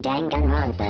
Danganronpa.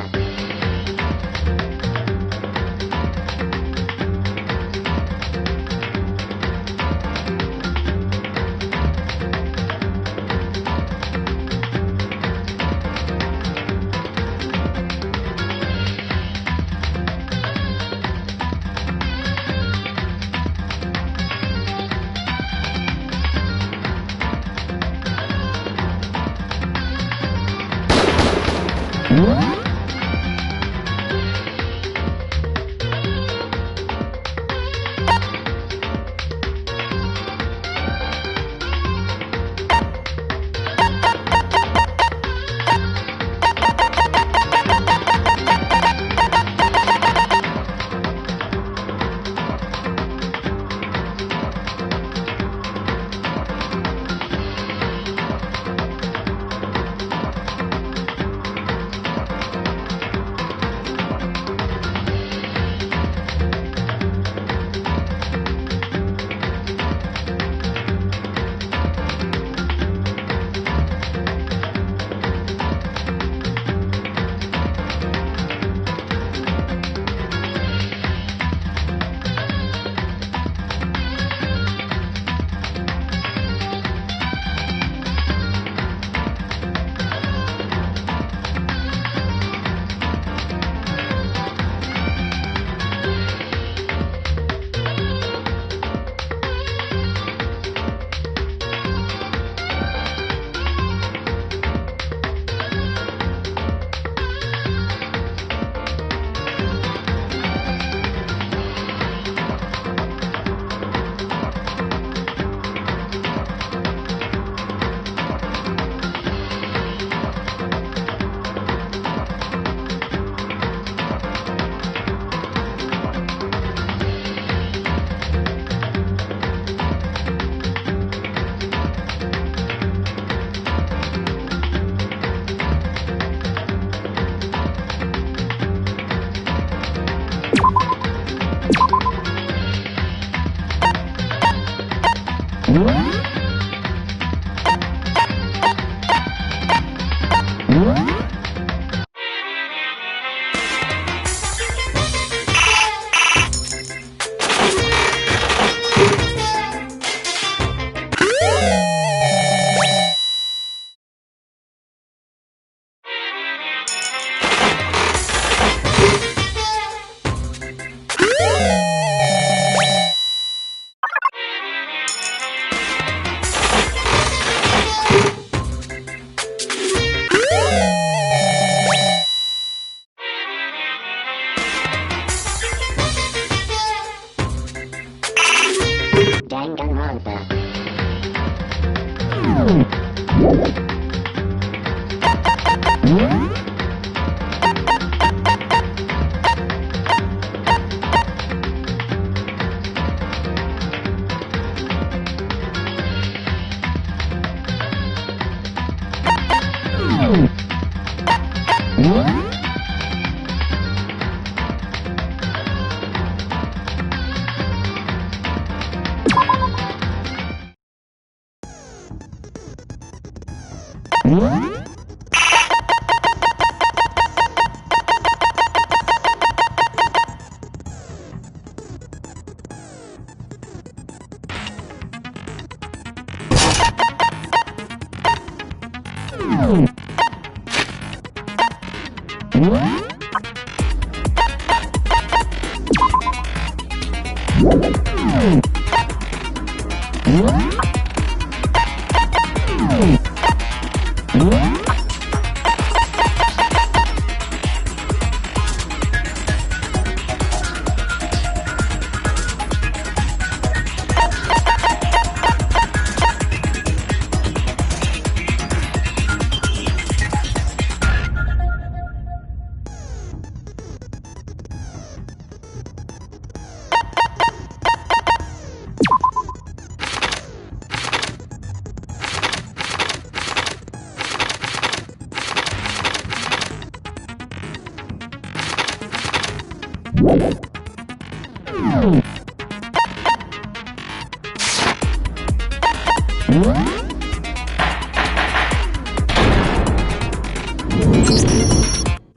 Danganronpa.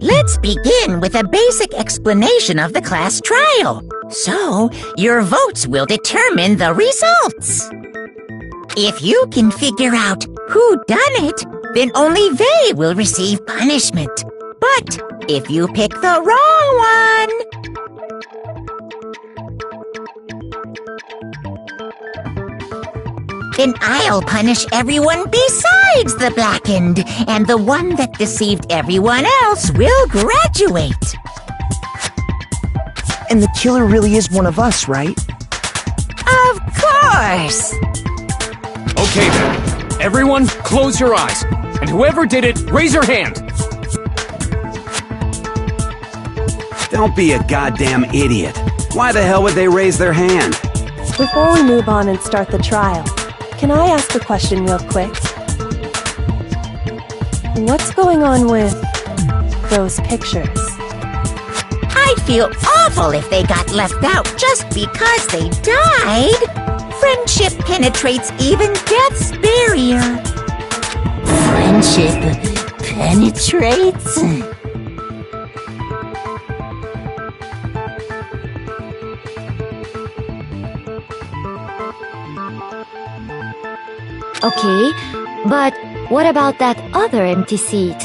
Let's begin with a basic explanation of the class trial. So, your votes will determine the results. If you can figure out who done it, then only they will receive punishment. But if you pick the wrong one, then I'll punish everyone besides the blackened, and the one that deceived everyone else will graduate. And the killer really is one of us, right? Of course! Okay then. Everyone, close your eyes. And whoever did it, raise your hand. Don't be a goddamn idiot. Why the hell would they raise their hand? Before we move on and start the trial, can I ask a question real quick? What's going on with those pictures? I'd feel awful if they got left out just because they died. Friendship penetrates even death's barrier. Friendship penetrates? Okay, but what about that other empty seat?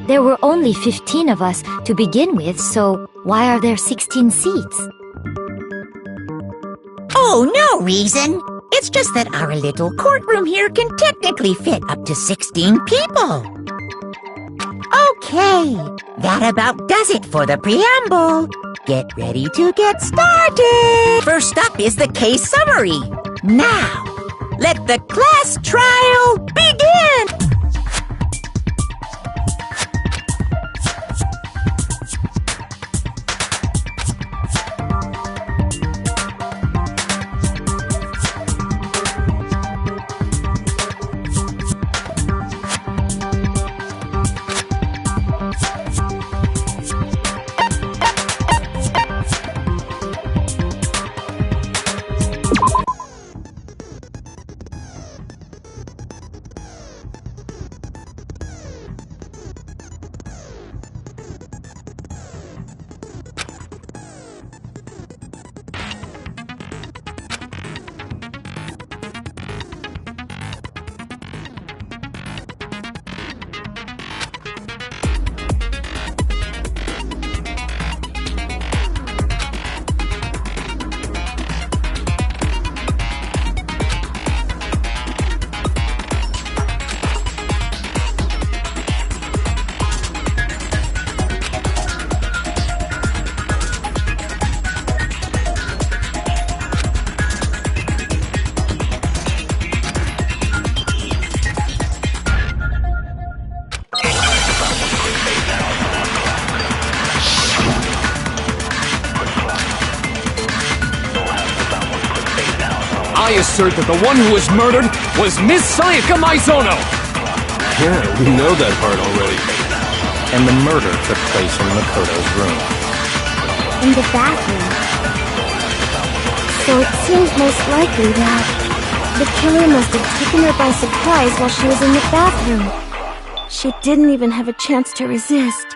There were only 15 of us to begin with, so why are there 16 seats? Oh, no reason. It's just that our little courtroom here can technically fit up to 16 people. Okay, that about does it for the preamble. Get ready to get started. First up is the case summary. Now, let the class trial begin! I assert that the one who was murdered was Miss Sayaka Maizono! Yeah, we know that part already. And the murder took place in Makoto's room. In the bathroom. So it seems most likely that the killer must have taken her by surprise while she was in the bathroom. She didn't even have a chance to resist.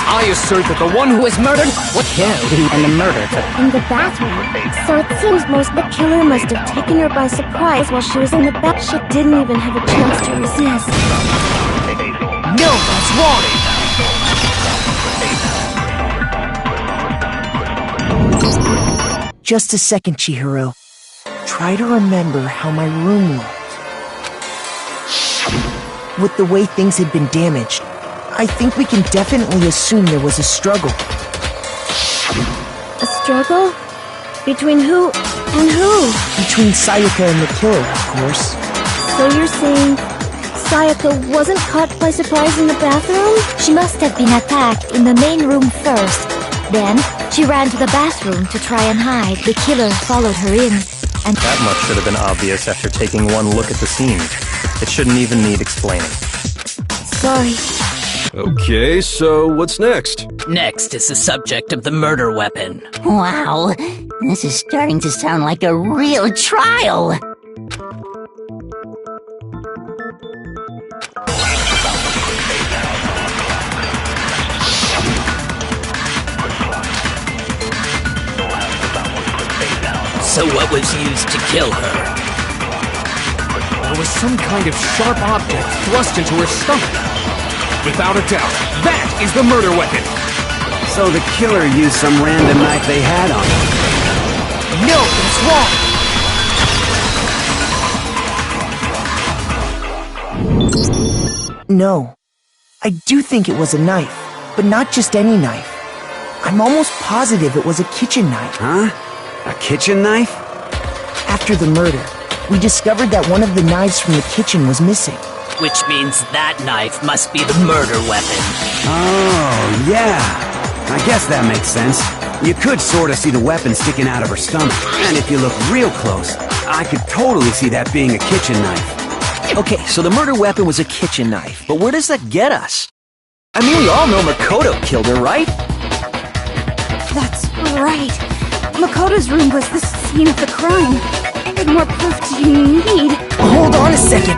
I assert that the one who was murdered was killed and the murder took In the bathroom. So it seems the killer must have taken her by surprise while she was in the bath. She didn't even have a chance to resist. No, that's wrong! Just a second, Chihiro. Try to remember how my room looked. With the way things had been damaged, I think we can definitely assume there was a struggle. A struggle? Between who and who? Between Sayaka and the killer, of course. So you're saying Sayaka wasn't caught by surprise in the bathroom? She must have been attacked in the main room first. Then, she ran to the bathroom to try and hide. The killer followed her in, and That much should have been obvious after taking one look at the scene. It shouldn't even need explaining. Sorry. Okay, so what's next? Next is the subject of the murder weapon. Wow, this is starting to sound like a real trial. So what was used to kill her? There was some kind of sharp object thrust into her stomach. Without a doubt, that is the murder weapon! So the killer used some random knife they had on him. No, that's wrong! No. I do think it was a knife, but not just any knife. I'm almost positive it was a kitchen knife. Huh? A kitchen knife? After the murder, we discovered that one of the knives from the kitchen was missing. Which means that knife must be the murder weapon. Oh, yeah. I guess that makes sense. You could sort of see the weapon sticking out of her stomach. And if you look real close, I could totally see that being a kitchen knife. Okay, so the murder weapon was a kitchen knife, but where does that get us? I mean, we all know Makoto killed her, right? That's right. Makoto's room was the scene of the crime. What more proof do you need? Hold on a second.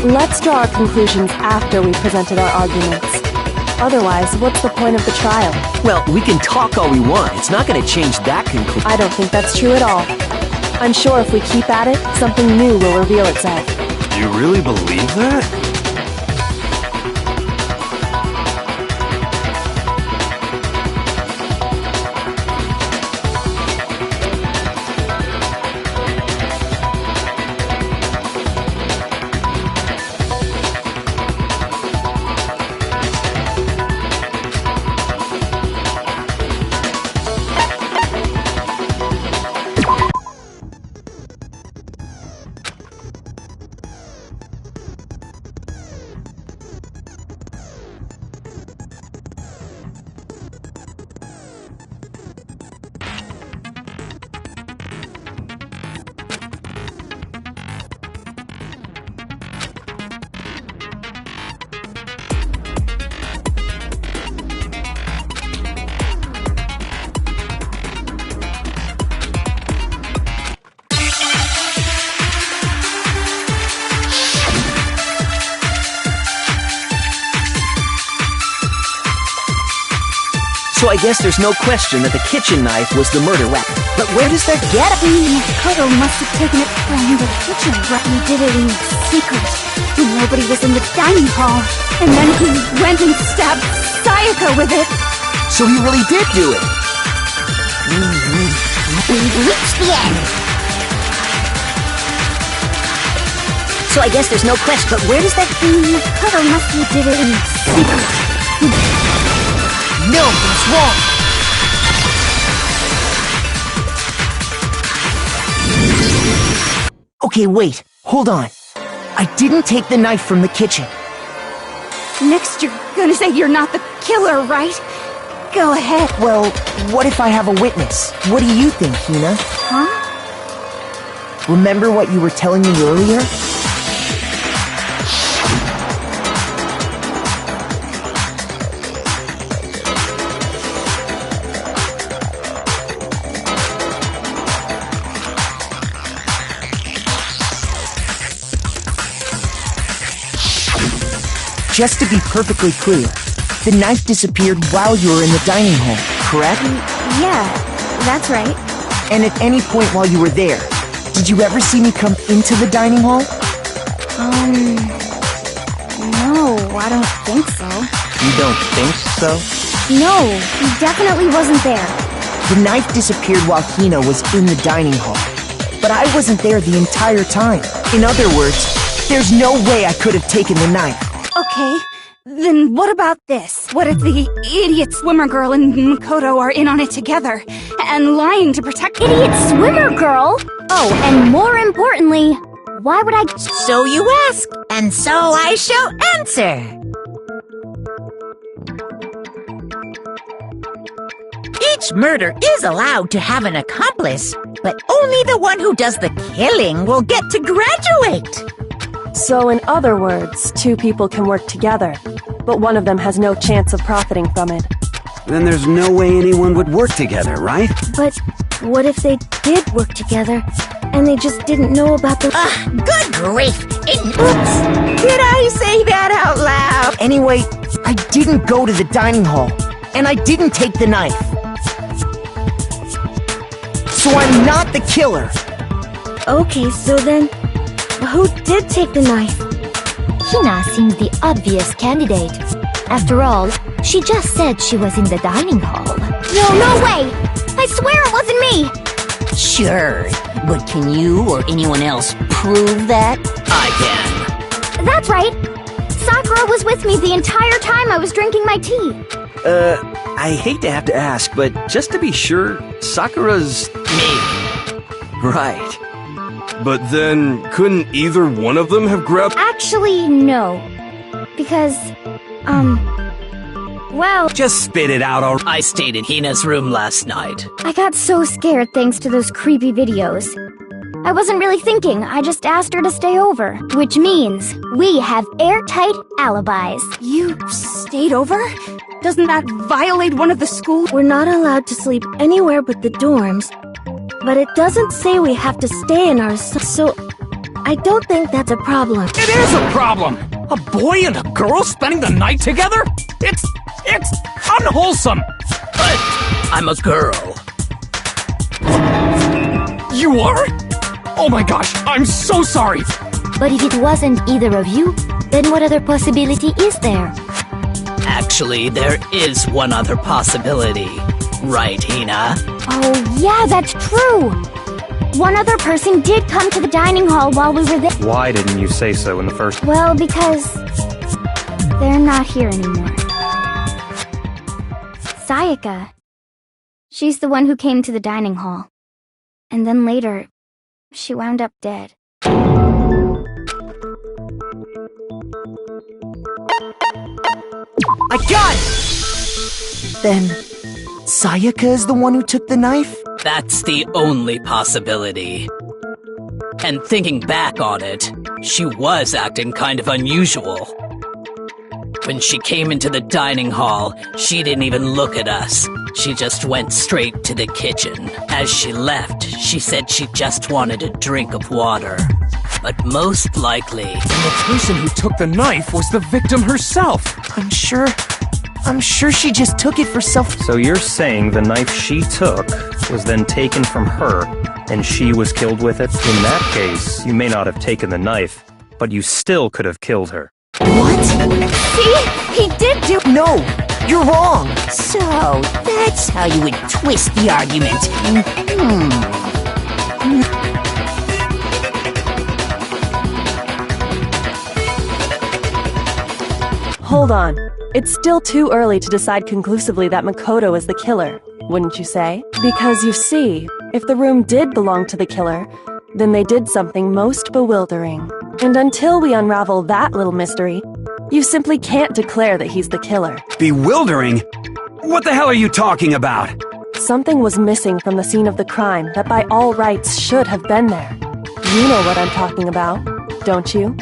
Let's draw our conclusions after we've presented our arguments. Otherwise, what's the point of the trial? Well, we can talk all we want. It's not going to change that conclusion. I don't think that's true at all. I'm sure if we keep at it, something new will reveal itself. You really believe that? So I guess there's no question that the kitchen knife was the murder weapon. But where does that get us? Makoto must have taken it from the kitchen. He did it in secret, when nobody was in the dining hall. And then he went and stabbed Sayaka with it. So he really did do it. We've reached the end. So I guess there's no question, but where does that... Makoto must have did it in secret. No, that's wrong. Okay, wait. Hold on. I didn't take the knife from the kitchen. Next you're gonna say you're not the killer, right? Go ahead. Well, what if I have a witness? What do you think, Hina? Huh? Remember what you were telling me earlier? Just to be perfectly clear, the knife disappeared while you were in the dining hall, correct? Yeah, that's right. And at any point while you were there, did you ever see me come into the dining hall? No, I don't think so. You don't think so? No, he definitely wasn't there. The knife disappeared while Hina was in the dining hall. But I wasn't there the entire time. In other words, there's no way I could have taken the knife. Okay, then what about this? What if the idiot swimmer girl and Makoto are in on it together and lying to protect— Idiot swimmer girl? Oh, and more importantly, why would I— So you ask, and so I shall answer. Each murder is allowed to have an accomplice, but only the one who does the killing will get to graduate. So in other words, two people can work together, but one of them has no chance of profiting from it. Then there's no way anyone would work together, right? But what if they did work together, and they just didn't know about the— Good grief! Oops! Did I say that out loud? Anyway, I didn't go to the dining hall, and I didn't take the knife. So I'm not the killer. Okay, so then, who did take the knife? Hina seems the obvious candidate. After all, she just said she was in the dining hall. No way! I swear it wasn't me! Sure, but can you or anyone else prove that? I can. That's right! Sakura was with me the entire time I was drinking my tea. I hate to have to ask, but just to be sure, Sakura's... Me. Right. But then, couldn't either one of them have grabbed... Actually, no. Because, well... Just spit it out already. I stayed in Hina's room last night. I got so scared thanks to those creepy videos. I wasn't really thinking, I just asked her to stay over. Which means, we have airtight alibis. You stayed over? Doesn't that violate one of the school— We're not allowed to sleep anywhere but the dorms, but it doesn't say we have to stay in ours, so I don't think that's a problem. It is a problem! A boy and a girl spending the night together? It's unwholesome! But I'm a girl. You are? Oh my gosh, I'm so sorry! But if it wasn't either of you, then what other possibility is there? Actually, there is one other possibility. Right, Hina? Oh, yeah, that's true! One other person did come to the dining hall while we were there. Why didn't you say so in the first— Well, because they're not here anymore. Sayaka. She's the one who came to the dining hall. And then later, she wound up dead. I got it! Then, Sayaka is the one who took the knife? That's the only possibility. And thinking back on it, she was acting kind of unusual. When she came into the dining hall, she didn't even look at us. She just went straight to the kitchen. As she left, she said she just wanted a drink of water. But most likely... the person who took the knife was the victim herself. I'm sure she just took it for self— So you're saying the knife she took was then taken from her, and she was killed with it? In that case, you may not have taken the knife, but you still could have killed her. What? See? He did do— No! You're wrong! So, that's how you would twist the argument. Hold on. It's still too early to decide conclusively that Makoto is the killer, wouldn't you say? Because you see, if the room did belong to the killer, then they did something most bewildering. And until we unravel that little mystery, you simply can't declare that he's the killer. Bewildering? What the hell are you talking about? Something was missing from the scene of the crime that by all rights should have been there. You know what I'm talking about, don't you?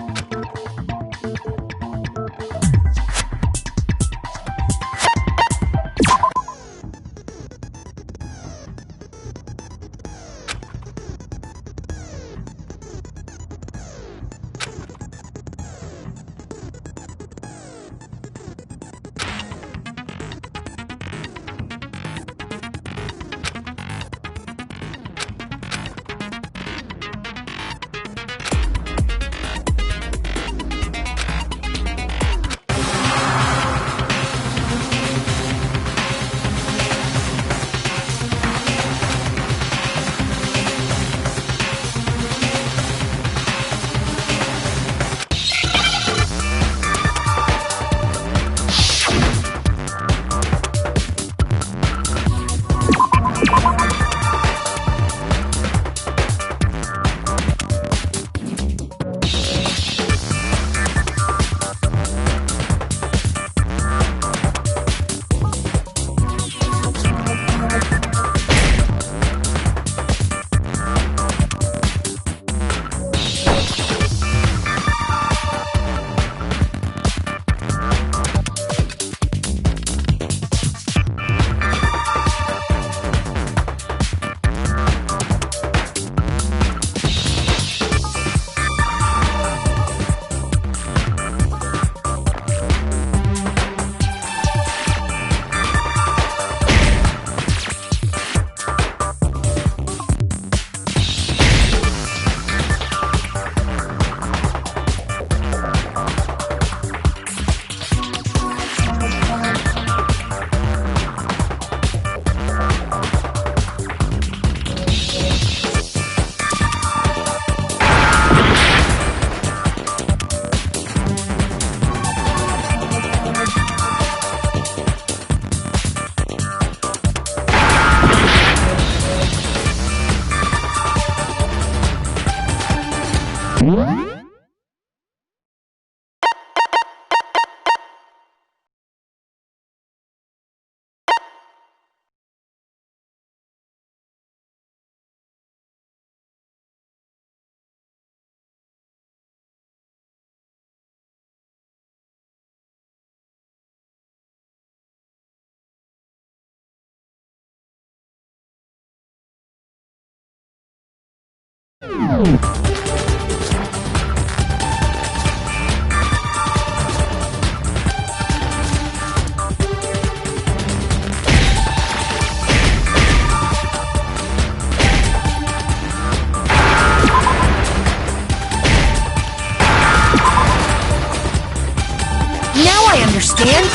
Now I understand.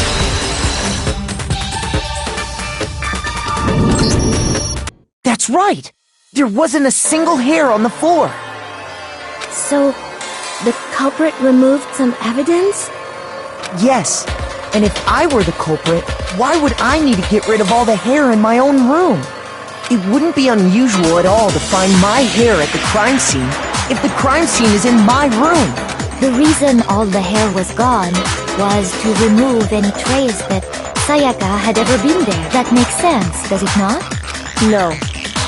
That's right. There wasn't a single hair on the floor. So, the culprit removed some evidence? Yes. And if I were the culprit, why would I need to get rid of all the hair in my own room? It wouldn't be unusual at all to find my hair at the crime scene if the crime scene is in my room. The reason all the hair was gone was to remove any trace that Sayaka had ever been there. That makes sense, does it not? No.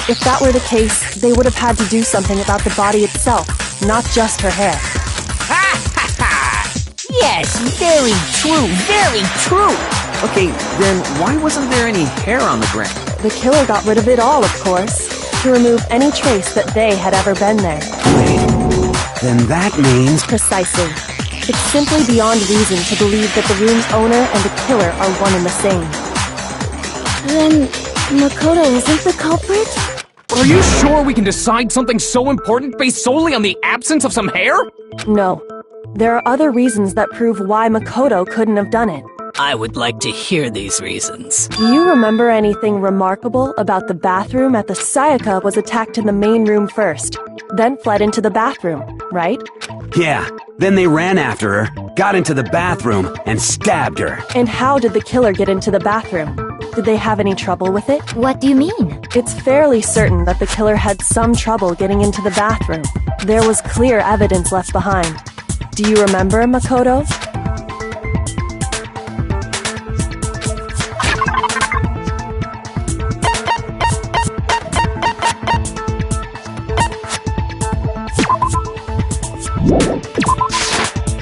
If that were the case, they would have had to do something about the body itself, not just her hair. Yes, very true, very true. Okay, then why wasn't there any hair on the ground? The killer got rid of it all, of course, to remove any trace that they had ever been there. Then that means... Precisely. It's simply beyond reason to believe that the room's owner and the killer are one and the same. Then, Makoto isn't the culprit? Are you sure we can decide something so important based solely on the absence of some hair? No. There are other reasons that prove why Makoto couldn't have done it. I would like to hear these reasons. Do you remember anything remarkable about the bathroom at the Sayaka was attacked in the main room first, then fled into the bathroom, right? Yeah, then they ran after her, got into the bathroom, and stabbed her. And how did the killer get into the bathroom? Did they have any trouble with it? What do you mean? It's fairly certain that the killer had some trouble getting into the bathroom. There was clear evidence left behind. Do you remember, Makoto?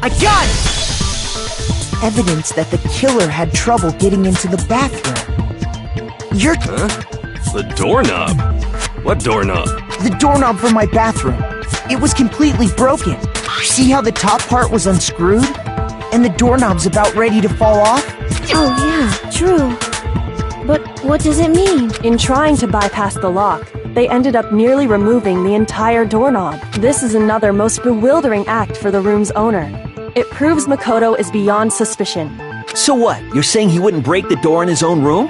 I got it! Evidence that the killer had trouble getting into the bathroom. You're... Huh? The doorknob? What doorknob? The doorknob for my bathroom. It was completely broken. See how the top part was unscrewed? And the doorknob's about ready to fall off? Oh yeah, true. But what does it mean? In trying to bypass the lock, they ended up nearly removing the entire doorknob. This is another most bewildering act for the room's owner. It proves Makoto is beyond suspicion. So what? You're saying he wouldn't break the door in his own room?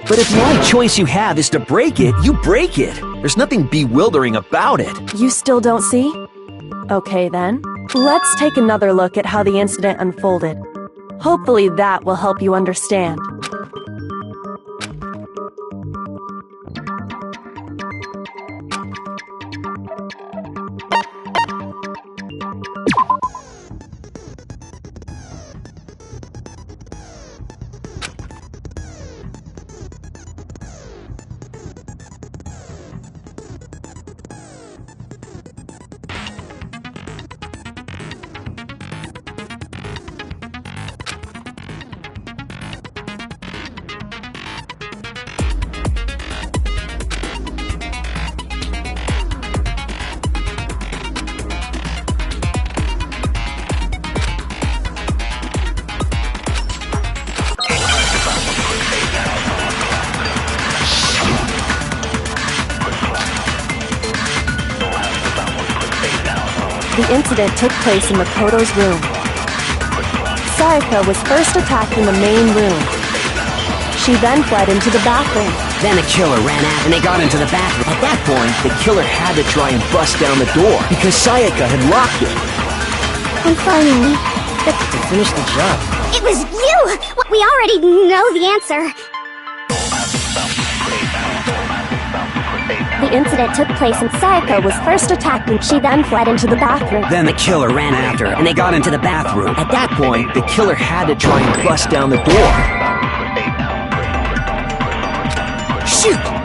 But if the only choice you have is to break it, you break it. There's nothing bewildering about it. You still don't see? Okay then. Let's take another look at how the incident unfolded. Hopefully that will help you understand. The incident took place in Makoto's room. Sayaka was first attacked in the main room. She then fled into the bathroom. Then the killer ran out and they got into the bathroom. At that point, the killer had to try and bust down the door because Sayaka had locked it. And finally, To finish the job. It was you! We already know the answer. The incident took place and Sayaka was first attacked and she then fled into the bathroom. Then the killer ran after her and they got into the bathroom. At that point, the killer had to try and bust down the door. Shoot!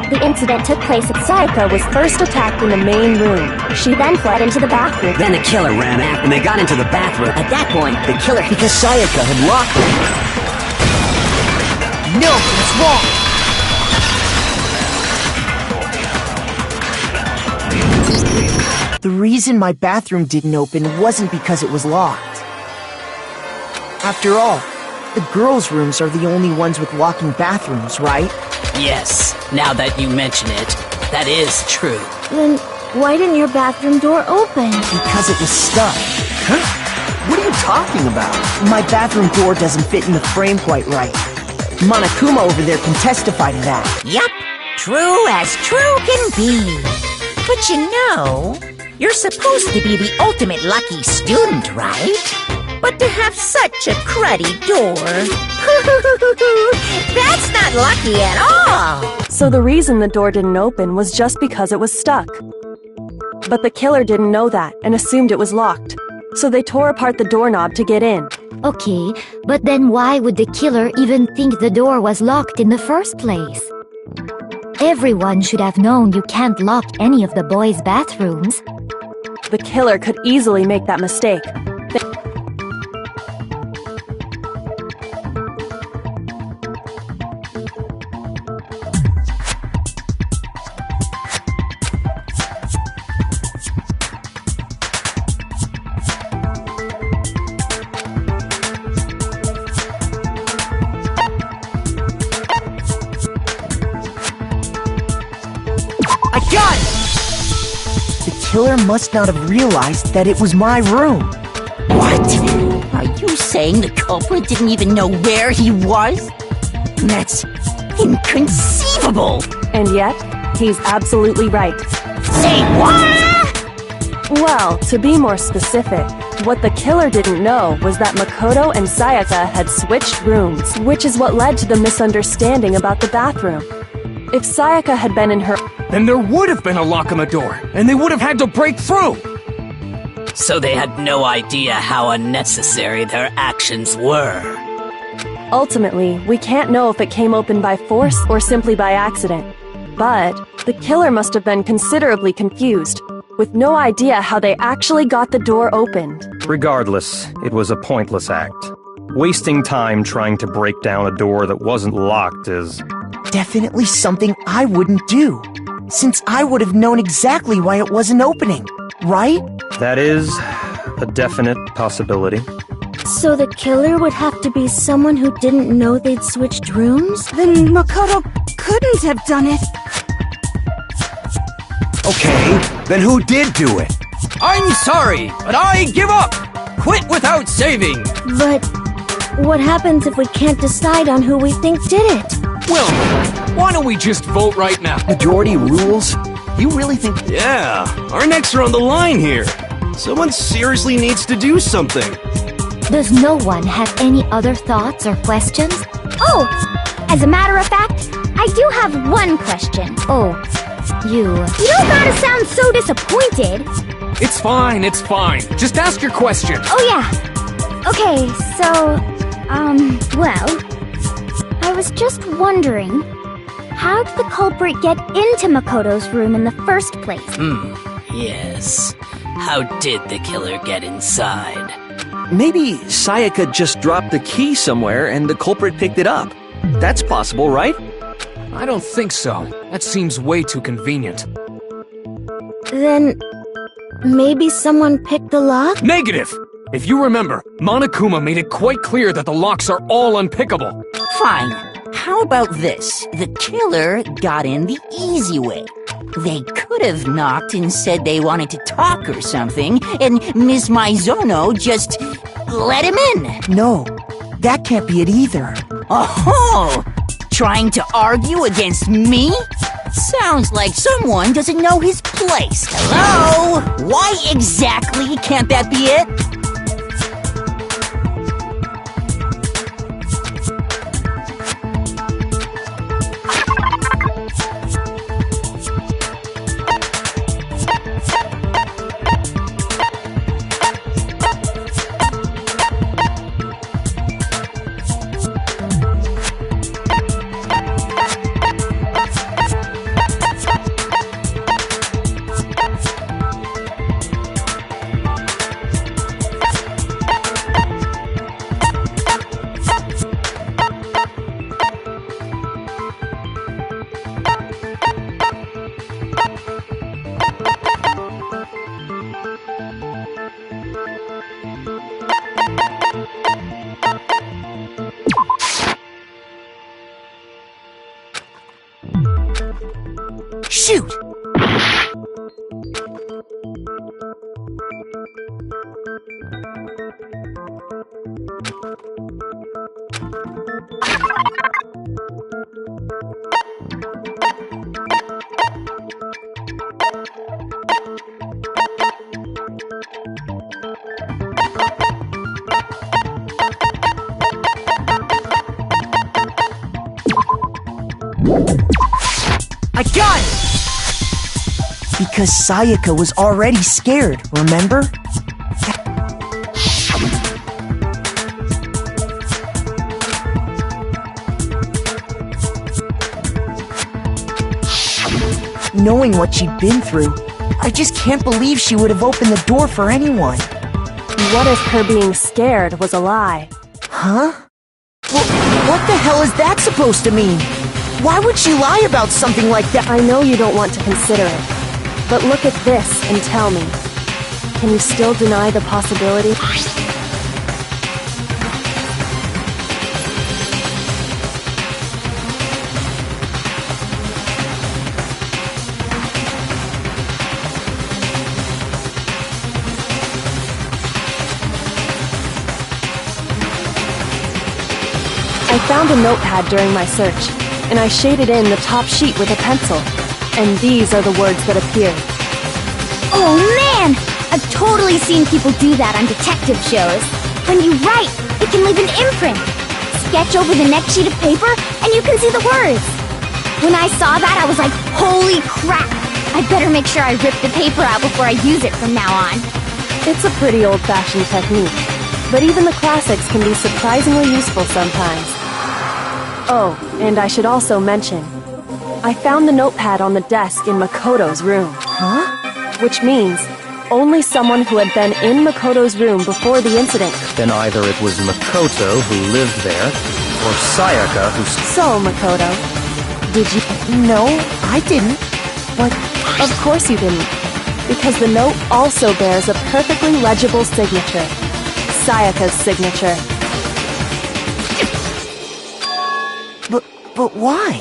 The incident took place and Sayaka was first attacked in the main room. She then fled into the bathroom. Then the killer ran after and they got into the bathroom. At that point, the killer, because Sayaka had locked it. No, it's wrong! reason my bathroom didn't open wasn't because it was locked. After all, the girls' rooms are the only ones with locking bathrooms, right? Yes, now that you mention it, that is true. Then why didn't your bathroom door open? Because it was stuck. Huh? What are you talking about? My bathroom door doesn't fit in the frame quite right. Monokuma over there can testify to that. Yup, true as true can be. But you know, you're supposed to be the ultimate lucky student, right? But to have such a cruddy door, that's not lucky at all. So the reason the door didn't open was just because it was stuck. But the killer didn't know that and assumed it was locked. So they tore apart the doorknob to get in. Okay, but then why would the killer even think the door was locked in the first place? Everyone should have known you can't lock any of the boys' bathrooms. The killer could easily make that mistake. The killer must not have realized that it was my room. What? Are you saying the culprit didn't even know where he was? That's inconceivable. And yet, he's absolutely right. Say what? Well, to be more specific, what the killer didn't know was that Makoto and Sayaka had switched rooms, which is what led to the misunderstanding about the bathroom. If Sayaka had been in her... Then there would have been a lock on the door, and they would have had to break through! So they had no idea how unnecessary their actions were. Ultimately, we can't know if it came open by force or simply by accident. But the killer must have been considerably confused, with no idea how they actually got the door opened. Regardless, it was a pointless act. Wasting time trying to break down a door that wasn't locked is... definitely something I wouldn't do, since I would have known exactly why it wasn't opening, right? That is a definite possibility. So the killer would have to be someone who didn't know they'd switched rooms? Then Makoto couldn't have done it. Okay, then who did do it? I'm sorry, but I give up! Quit without saving! But what happens if we can't decide on who we think did it? Well, why don't we just vote right now? Majority rules? You really think... Yeah, our necks are on the line here. Someone seriously needs to do something. Does no one have any other thoughts or questions? Oh, as a matter of fact, I do have one question. Oh, you don't gotta sound so disappointed. It's fine, it's fine. Just ask your question. Oh yeah. Okay, so, well, I was just wondering, how did the culprit get into Makoto's room in the first place? Yes. How did the killer get inside? Maybe Sayaka just dropped the key somewhere and the culprit picked it up. That's possible, right? I don't think so. That seems way too convenient. Then maybe someone picked the lock? Negative! If you remember, Monokuma made it quite clear that the locks are all unpickable. Fine. How about this? The killer got in the easy way. They could have knocked and said they wanted to talk or something, and Ms. Maizono just let him in. No, that can't be it either. Oh, trying to argue against me? Sounds like someone doesn't know his place. Hello? Why exactly can't that be it? Shoot! I got it! Because Sayaka was already scared, remember? Knowing what she'd been through, I just can't believe she would have opened the door for anyone. What if her being scared was a lie? Huh? Well, what the hell is that supposed to mean? Why would she lie about something like that? I know you don't want to consider it, but look at this and tell me. Can you still deny the possibility? I found a notepad during my search, and I shaded in the top sheet with a pencil. And these are the words that appeared. Oh man! I've totally seen people do that on detective shows. When you write, it can leave an imprint. Sketch over the next sheet of paper, and you can see the words. When I saw that, I was like, holy crap! I'd better make sure I rip the paper out before I use it from now on. It's a pretty old-fashioned technique, but even the classics can be surprisingly useful sometimes. Oh, and I should also mention, I found the notepad on the desk in Makoto's room. Huh? Which means only someone who had been in Makoto's room before the incident. Then either it was Makoto who lived there, or Sayaka who... So, Makoto, did you... No, I didn't. But... Of course you didn't. Because the note also bears a perfectly legible signature. Sayaka's signature. But why?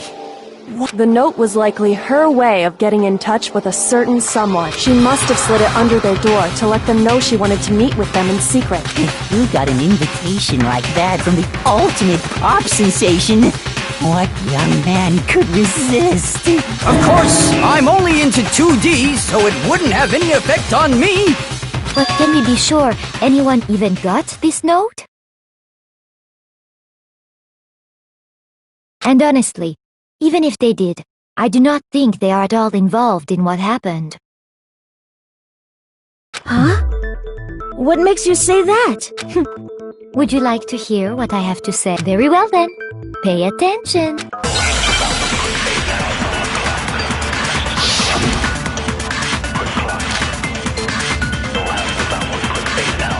The note was likely her way of getting in touch with a certain someone. She must have slid it under their door to let them know she wanted to meet with them in secret. If you got an invitation like that from the ultimate pop sensation, what young man could resist? Of course, I'm only into 2D, so it wouldn't have any effect on me. But can we be sure anyone even got this note? And honestly, even if they did, I do not think they are at all involved in what happened. Huh? What makes you say that? Would you like to hear what I have to say? Very well then. Pay attention.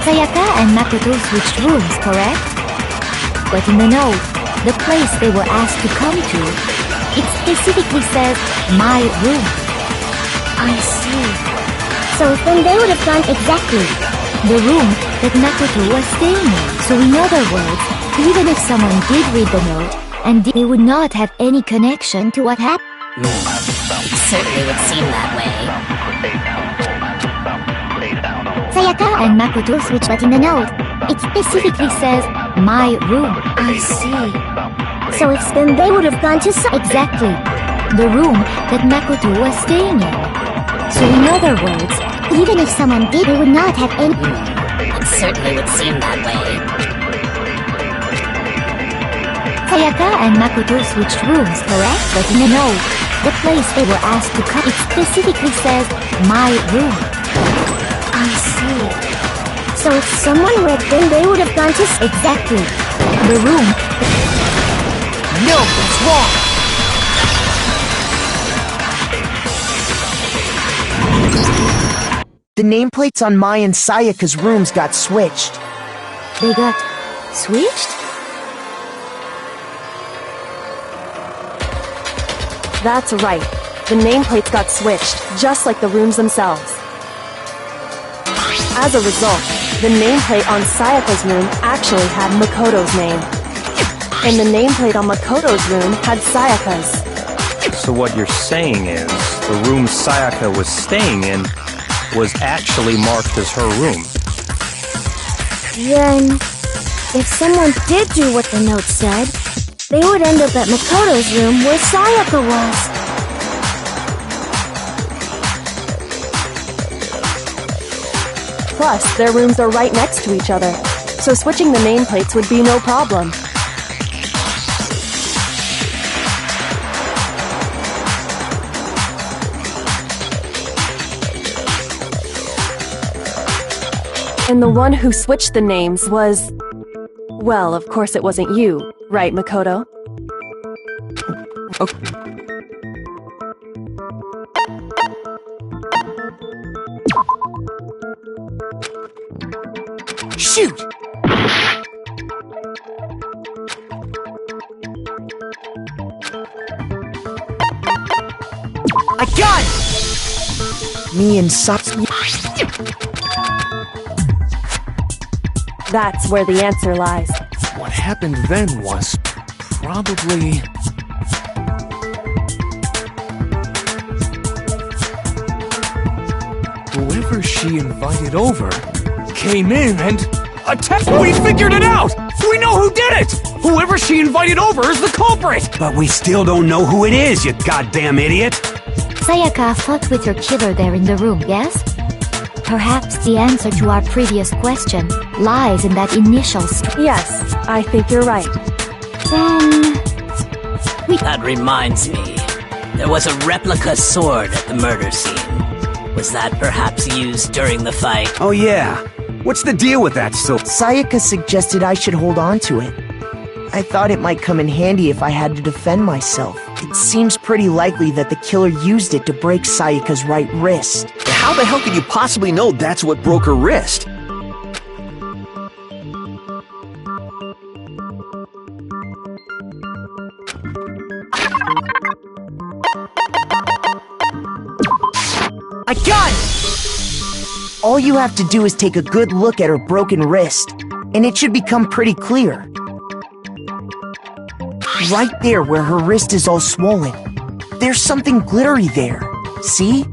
Sayaka and Makoto switched rooms, correct? But in the note, the place they were asked to come to, it specifically says, my room. I see. So then they would have gone exactly the room that Makoto was staying in. So in other words, even if someone did read the note, and they would not have any connection to what happened. Certainly would seem that way. Sayaka and Makoto switched, but in the note, it specifically says, my room. I see. So it's then they would have gone to Exactly. The room that Makoto was staying in. So in other words, even if someone did, they would not have any... It certainly would seem that way. Sayaka and Makoto switched rooms, correct? But in the note, the place they were asked to come, it specifically says, my room. I see. So if someone read them, they would have gone to Exactly. The room... No, it's wrong! The nameplates on Mai and Sayaka's rooms got switched. They got... switched? That's right. The nameplates got switched, just like the rooms themselves. As a result, the nameplate on Sayaka's room actually had Makoto's name. And the nameplate on Makoto's room had Sayaka's. So what you're saying is, the room Sayaka was staying in was actually marked as her room. Then, if someone did do what the note said, they would end up at Makoto's room where Sayaka was. Plus, their rooms are right next to each other, so switching the nameplates would be no problem. And the one who switched the names was... Well, of course it wasn't you, right, Makoto? Shoot! I got it! Me and Satsuki. That's where the answer lies. What happened then was probably... whoever she invited over came in and attacked. We figured it out! We know who did it! Whoever she invited over is the culprit! But we still don't know who it is, you goddamn idiot! Sayaka fought with your killer there in the room, yes? Perhaps the answer to our previous question lies in that initial Yes, I think you're right. Then... That reminds me. There was a replica sword at the murder scene. Was that perhaps used during the fight? Oh yeah. What's the deal with that sword? Sayaka suggested I should hold on to it. I thought it might come in handy if I had to defend myself. It seems pretty likely that the killer used it to break Sayaka's right wrist. How the hell could you possibly know that's what broke her wrist? I got it! All you have to do is take a good look at her broken wrist, and it should become pretty clear. Right there where her wrist is all swollen, there's something glittery there. See?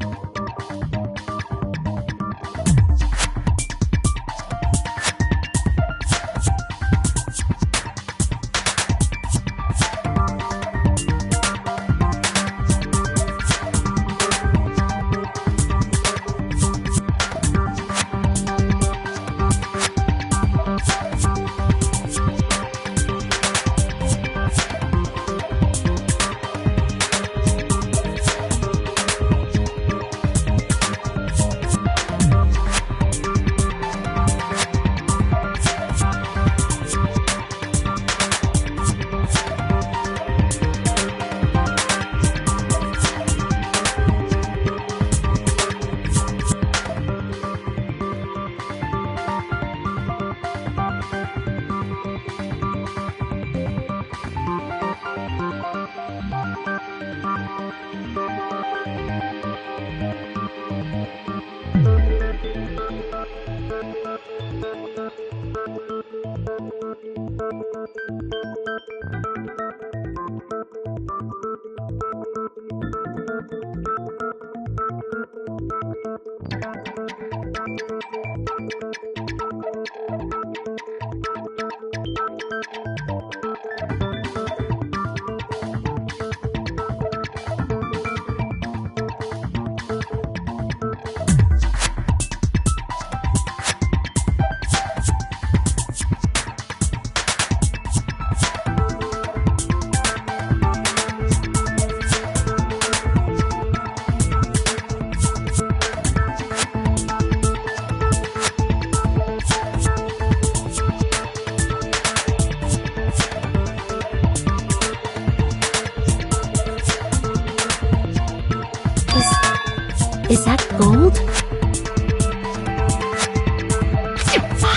Is that gold?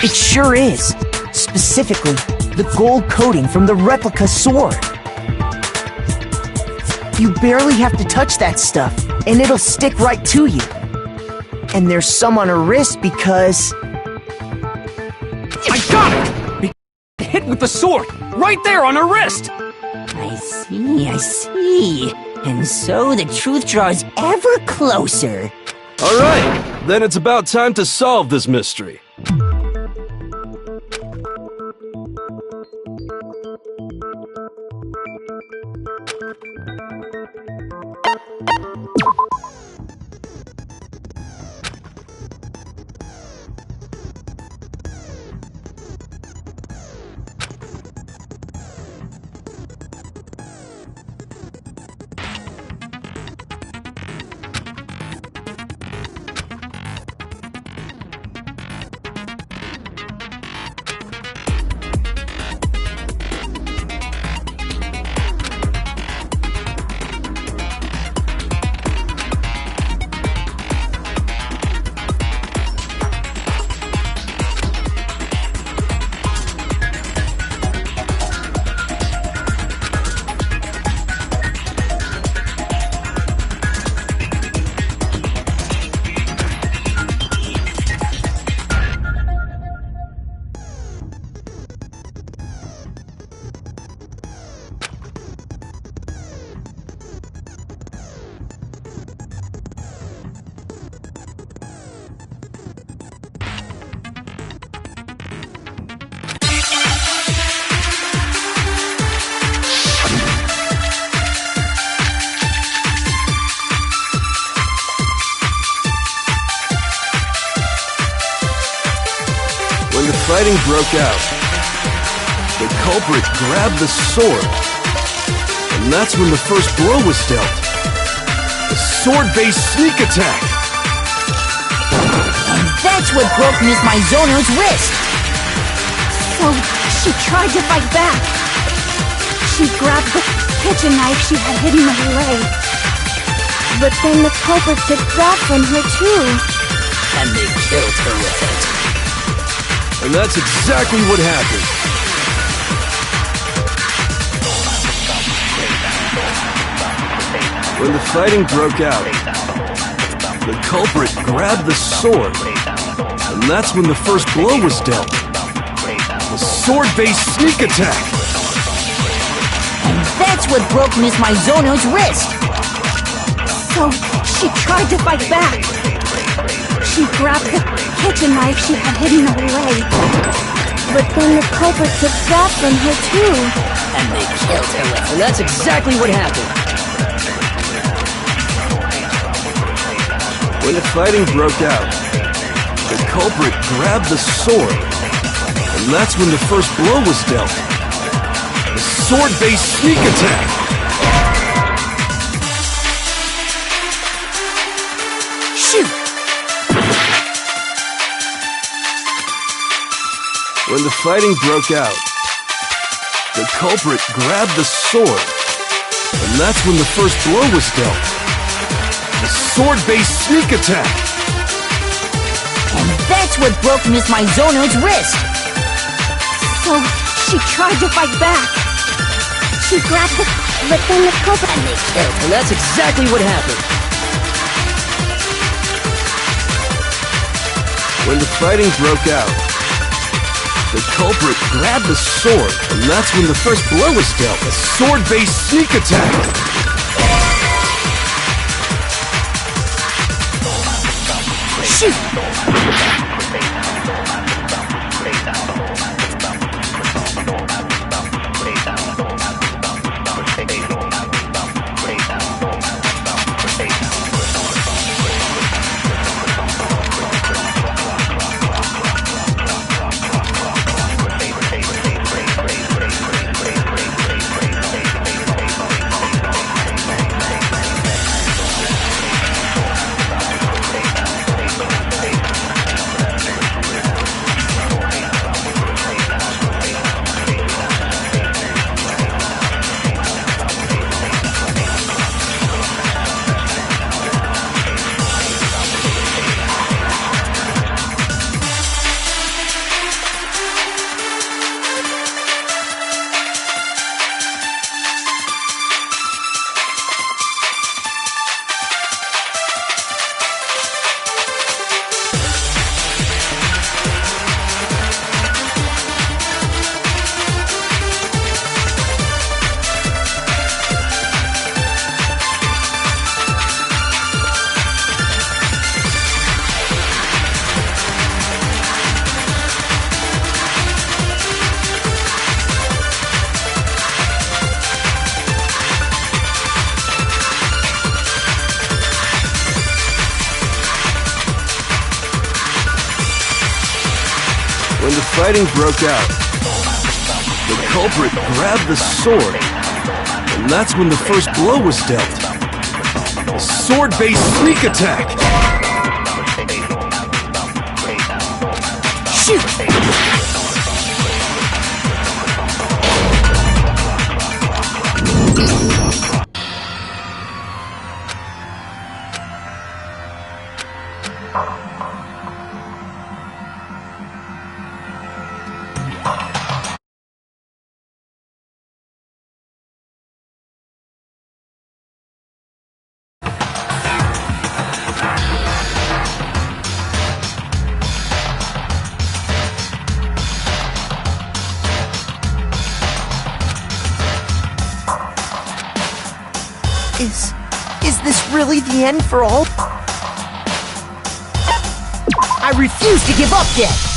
It sure is. Specifically, the gold coating from the replica sword. You barely have to touch that stuff, and it'll stick right to you. And there's some on her wrist because... I got it! Hit with the sword! Right there on her wrist! I see. And so the truth draws ever closer. Alright, then it's about time to solve this mystery. When the fighting broke out, the culprit grabbed the sword, and that's when the first blow was dealt. The sword-based sneak attack! And that's what broke Miss Mizono's wrist! So, she tried to fight back. She grabbed the kitchen knife she had hidden away. But then the culprit took that from her too. And they killed her with it. And that's exactly what happened. When the fighting broke out, the culprit grabbed the sword, and that's when the first blow was dealt. The sword-based sneak attack! And that's what broke Miss Mizono's wrist! So, she tried to fight back. She grabbed the kitchen knife she had hidden away. But then the culprit took that from her too. And they killed her with it. And that's exactly what happened. When the fighting broke out, the culprit grabbed the sword, and that's when the first blow was dealt. The sword-based sneak attack! Shoot! When the fighting broke out, the culprit grabbed the sword, and that's when the first blow was dealt. The sword-based sneak attack! And that's what broke Miss Mizono's wrist! So, she tried to fight back. She grabbed the... But then the culprit... And they killed her. And that's exactly what happened. When the fighting broke out, the culprit grabbed the sword, and that's when the first blow was dealt. A sword-based sneak attack! Shoot! When the fighting broke out, the culprit grabbed the sword, and that's when the first blow was dealt. A sword-based sneak attack! Shoot! Is this really the end for all? I refuse to give up yet!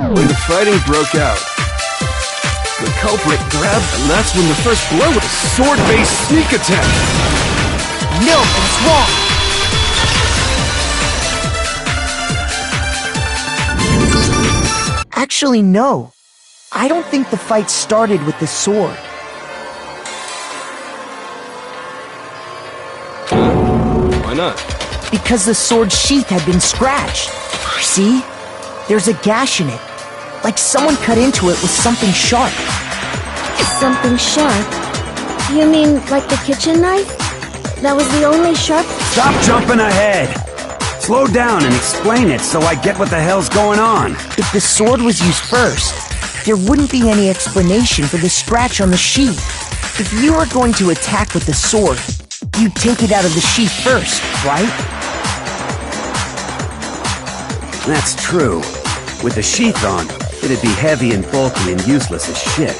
When the fighting broke out, the culprit grabbed, and that's when the first blow was a sword-based sneak attack. No, that's wrong. Actually, no. I don't think the fight started with the sword. Why not? Because the sword sheath had been scratched. See? There's a gash in it. Like someone cut into it with something sharp. Something sharp? You mean like the kitchen knife? That was the only sharp... Stop jumping ahead! Slow down and explain it so I get what the hell's going on. If the sword was used first, there wouldn't be any explanation for the scratch on the sheath. If you were going to attack with the sword, you'd take it out of the sheath first, right? That's true. With the sheath on, it'd be heavy and bulky and useless as shit.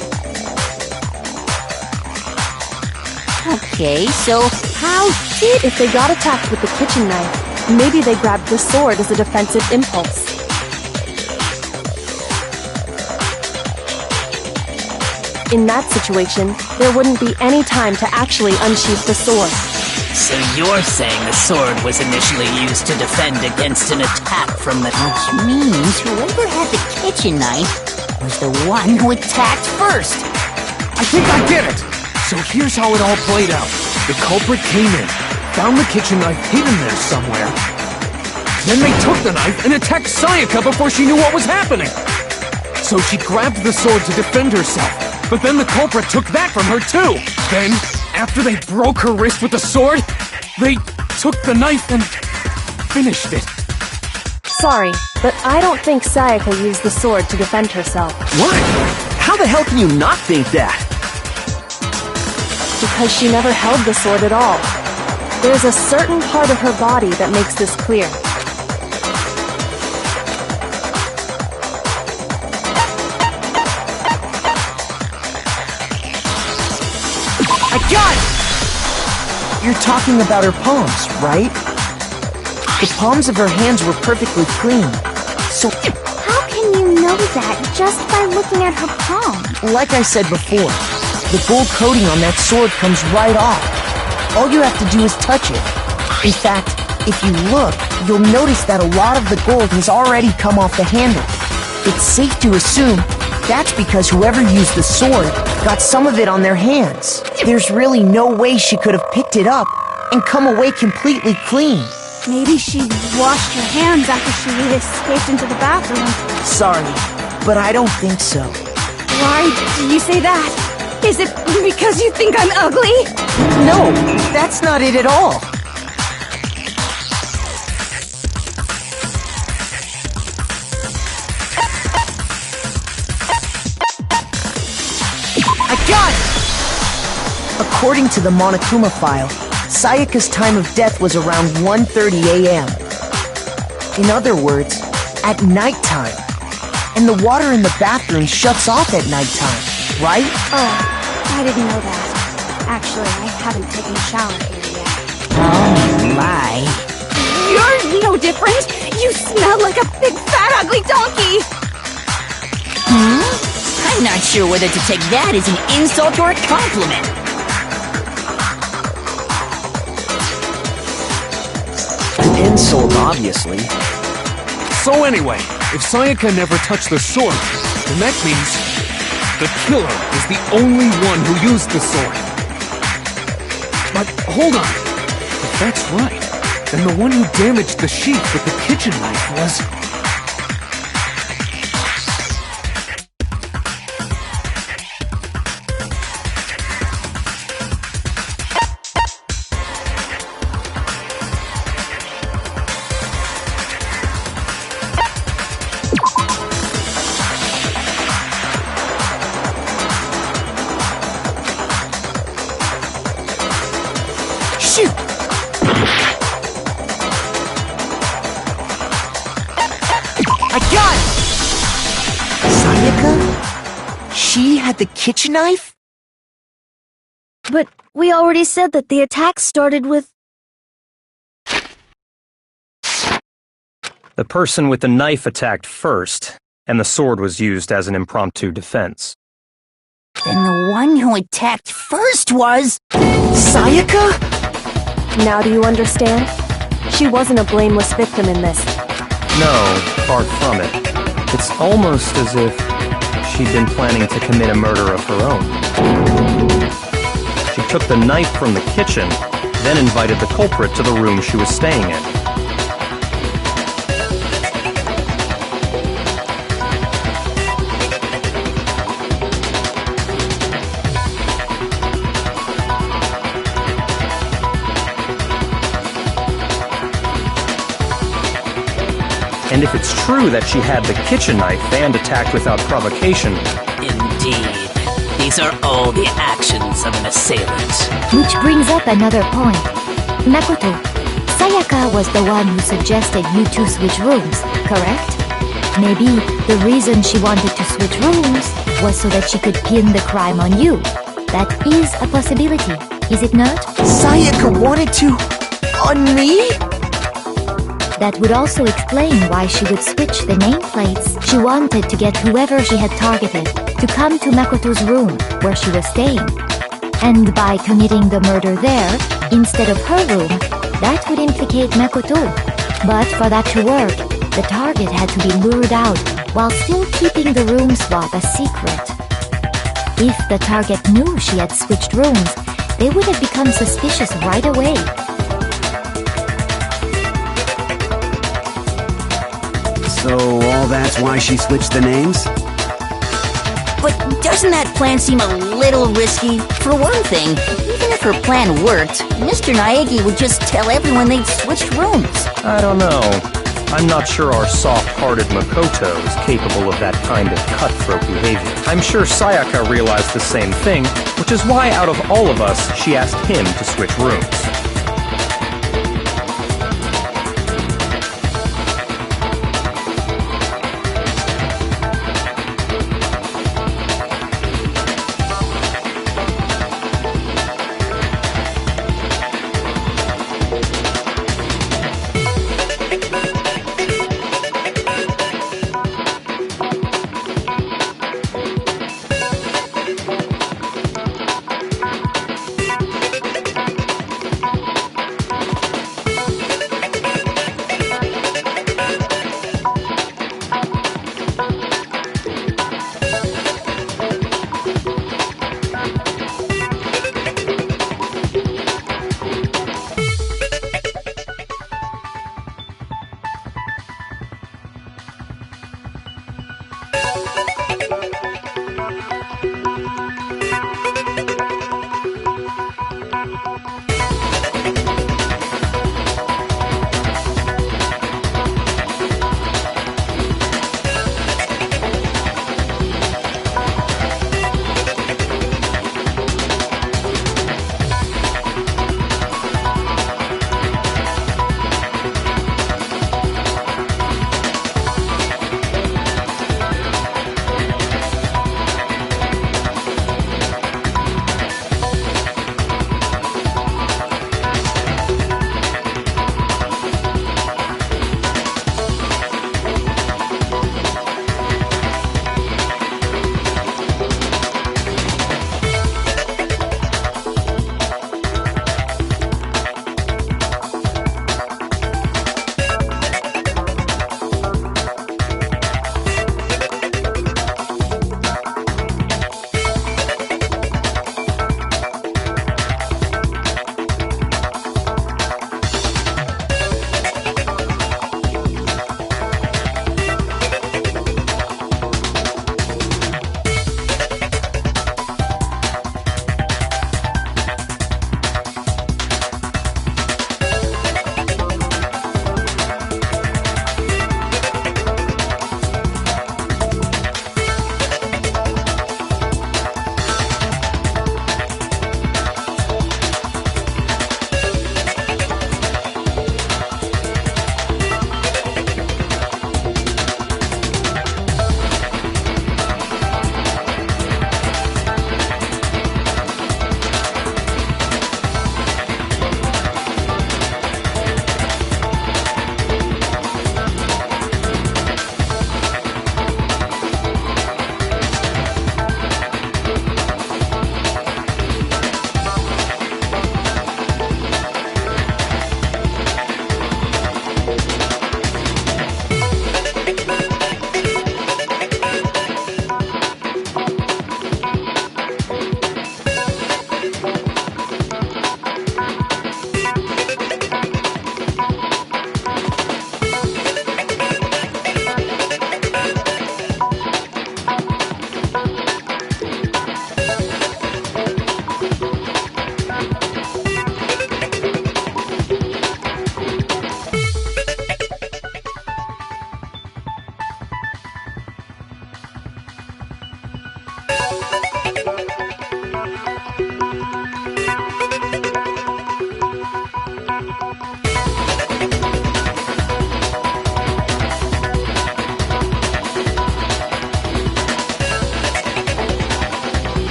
Okay, so how did... If they got attacked with the kitchen knife, maybe they grabbed the sword as a defensive impulse. In that situation, there wouldn't be any time to actually unsheath the sword. So you're saying the sword was initially used to defend against an attack from the... Which means whoever had the kitchen knife was the one who attacked first. I think I get it! So here's how it all played out. The culprit came in, found the kitchen knife hidden there somewhere. Then they took the knife and attacked Sayaka before she knew what was happening. So she grabbed the sword to defend herself, but then the culprit took that from her too. Then, after they broke her wrist with the sword, they took the knife and finished it. Sorry, but I don't think Sayaka used the sword to defend herself. What? How the hell can you not think that? Because she never held the sword at all. There's a certain part of her body that makes this clear. I got it! You're talking about her palms, right? The palms of her hands were perfectly clean. So, How can you know that just by looking at her palm? like I said before, the gold coating on that sword comes right off. All you have to do is touch it. In fact, if you look, you'll notice that a lot of the gold has already come off the handle. It's safe to assume that's because whoever used the sword got some of it on their hands. There's really no way she could have picked it up and come away completely clean. Maybe she washed her hands after she escaped into the bathroom. Sorry, but I don't think so. Why do you say that? Is it because you think I'm ugly? No, that's not it at all. I got it! According to the Monokuma file, Sayaka's time of death was around 1:30 a.m. In other words, at nighttime. And the water in the bathroom shuts off at nighttime, right? Oh, I didn't know that. Actually, I haven't taken a shower here yet. Oh my. You're no different! You smell like a big fat ugly donkey! I'm not sure whether to take that as an insult or a compliment. An insult, obviously. So anyway, if Sayaka never touched the sword, then that means the killer is the only one who used the sword. But hold on. If that's right, then the one who damaged the sheath with the kitchen knife was... Shoot! I got it! Sayaka? She had the kitchen knife? But we already said that the attack started with... The person with the knife attacked first, and the sword was used as an impromptu defense. Then the one who attacked first was... Sayaka? Now do you understand? She wasn't a blameless victim in this. No, far from it. It's almost as if she'd been planning to commit a murder of her own. She took the knife from the kitchen, then invited the culprit to the room she was staying in. And if it's true that she had the kitchen knife and attacked without provocation... Indeed. These are all the actions of an assailant. Which brings up another point. Makoto, Sayaka was the one who suggested you two switch rooms, correct? Maybe the reason she wanted to switch rooms was so that she could pin the crime on you. That is a possibility, is it not? Sayaka wanted to... on me? That would also explain why she would switch the nameplates. She wanted to get whoever she had targeted to come to Makoto's room, where she was staying. And by committing the murder there, instead of her room, that would implicate Makoto. But for that to work, the target had to be lured out while still keeping the room swap a secret. If the target knew she had switched rooms, they would have become suspicious right away. So all that's why she switched the names? But doesn't that plan seem a little risky? For one thing, even if her plan worked, Mr. Naegi would just tell everyone they'd switched rooms. I don't know. I'm not sure our soft-hearted Makoto is capable of that kind of cutthroat behavior. I'm sure Sayaka realized the same thing, which is why out of all of us, she asked him to switch rooms.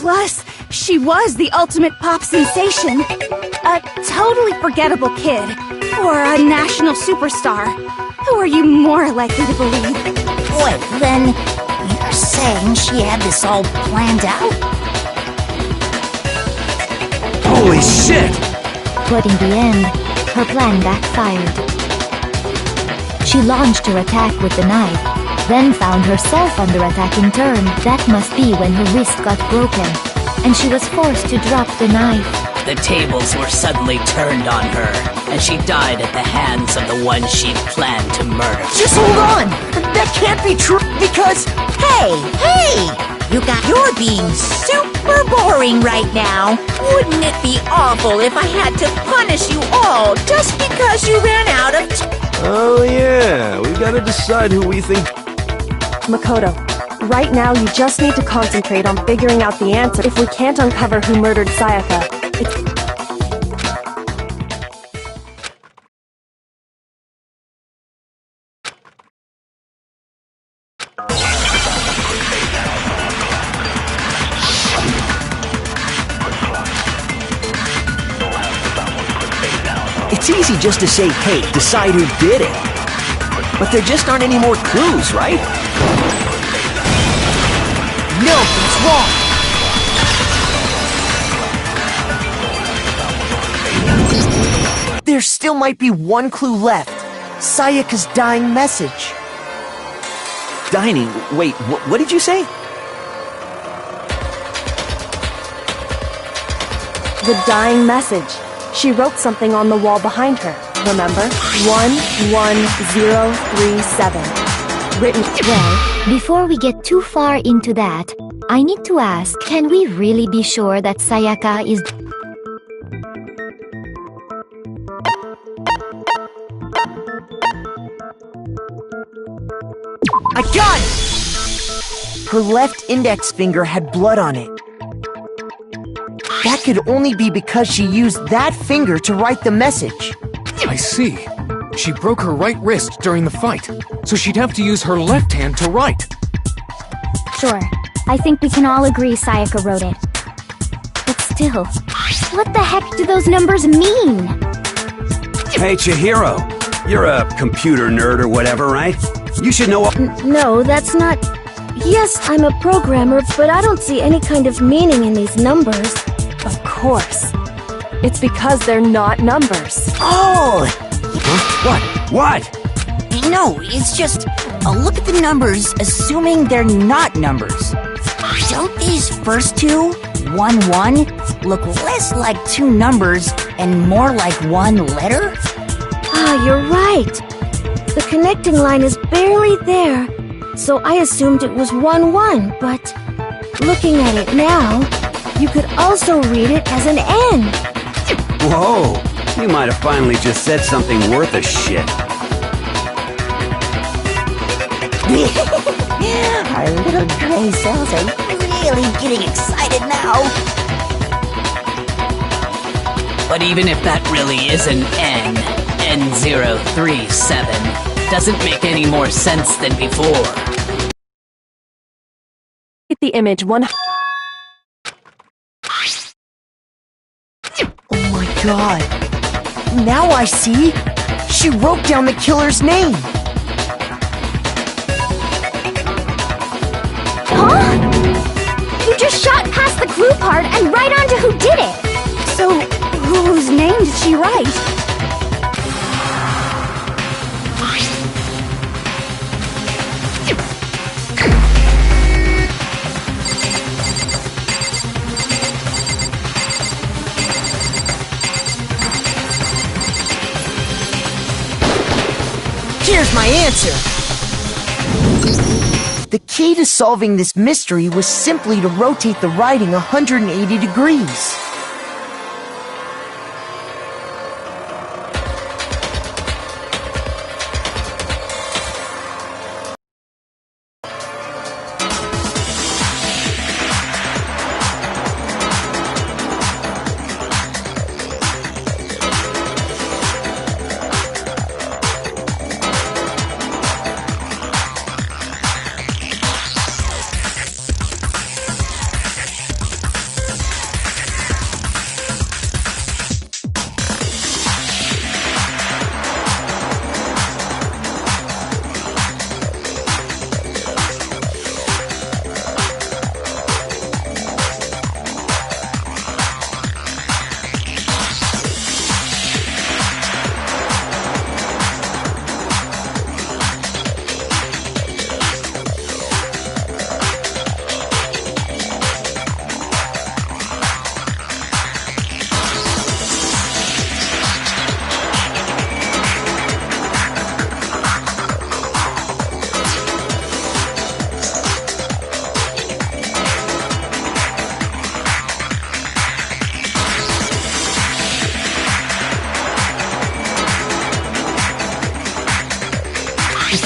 Plus, she was the ultimate pop sensation. A totally forgettable kid. Or a national superstar. Who are you more likely to believe? Wait, then you're saying she had this all planned out? Holy shit! But in the end, her plan backfired. She launched her attack with the knife, then found herself under attack in turn. That must be when her wrist got broken, and she was forced to drop the knife. The tables were suddenly turned on her, and she died at the hands of the one she'd planned to murder. Just hold on! That can't be true, because... Hey! You're being super boring right now. Wouldn't it be awful if I had to punish you all just because you ran out of Oh yeah, we gotta decide who we think... Makoto, right now you just need to concentrate on figuring out the answer. If we can't uncover who murdered Sayaka, It's easy just to say, hey, decide who did it. But there just aren't any more clues, right? No, it's wrong! There still might be one clue left. Sayaka's dying message. Dining? Wait, what did you say? the dying message. She wrote something on the wall behind her, remember? 11037. Written. Well, before we get too far into that, I need to ask, can we really be sure that Sayaka is... I got it! Her left index finger had blood on it. That could only be because she used that finger to write the message. I see. She broke her right wrist during the fight, so she'd have to use her left hand to write. Sure. I think we can all agree Sayaka wrote it. But still, what the heck do those numbers mean? Hey, Chihiro. You're a computer nerd or whatever, right? You should know... No, that's not... Yes, I'm a programmer, but I don't see any kind of meaning in these numbers. Of course. It's because they're not numbers. Oh! Huh? What? No, it's just... look at the numbers, assuming they're not numbers. Don't these first two, 1-1, look less like two numbers and more like one letter? Ah, you're right. The connecting line is barely there, so I assumed it was 1-1, but looking at it now, you could also read it as an N. Whoa, you might have finally just said something worth a shit. Our little gray cells are really getting excited now. But even if that really is an N037, doesn't make any more sense than before. Get the image one... Oh my god. Now I see. She wrote down the killer's name. Huh? You just shot past the clue part and right onto who did it! So, whose name did she write? Here's my answer. The key to solving this mystery was simply to rotate the writing 180 degrees.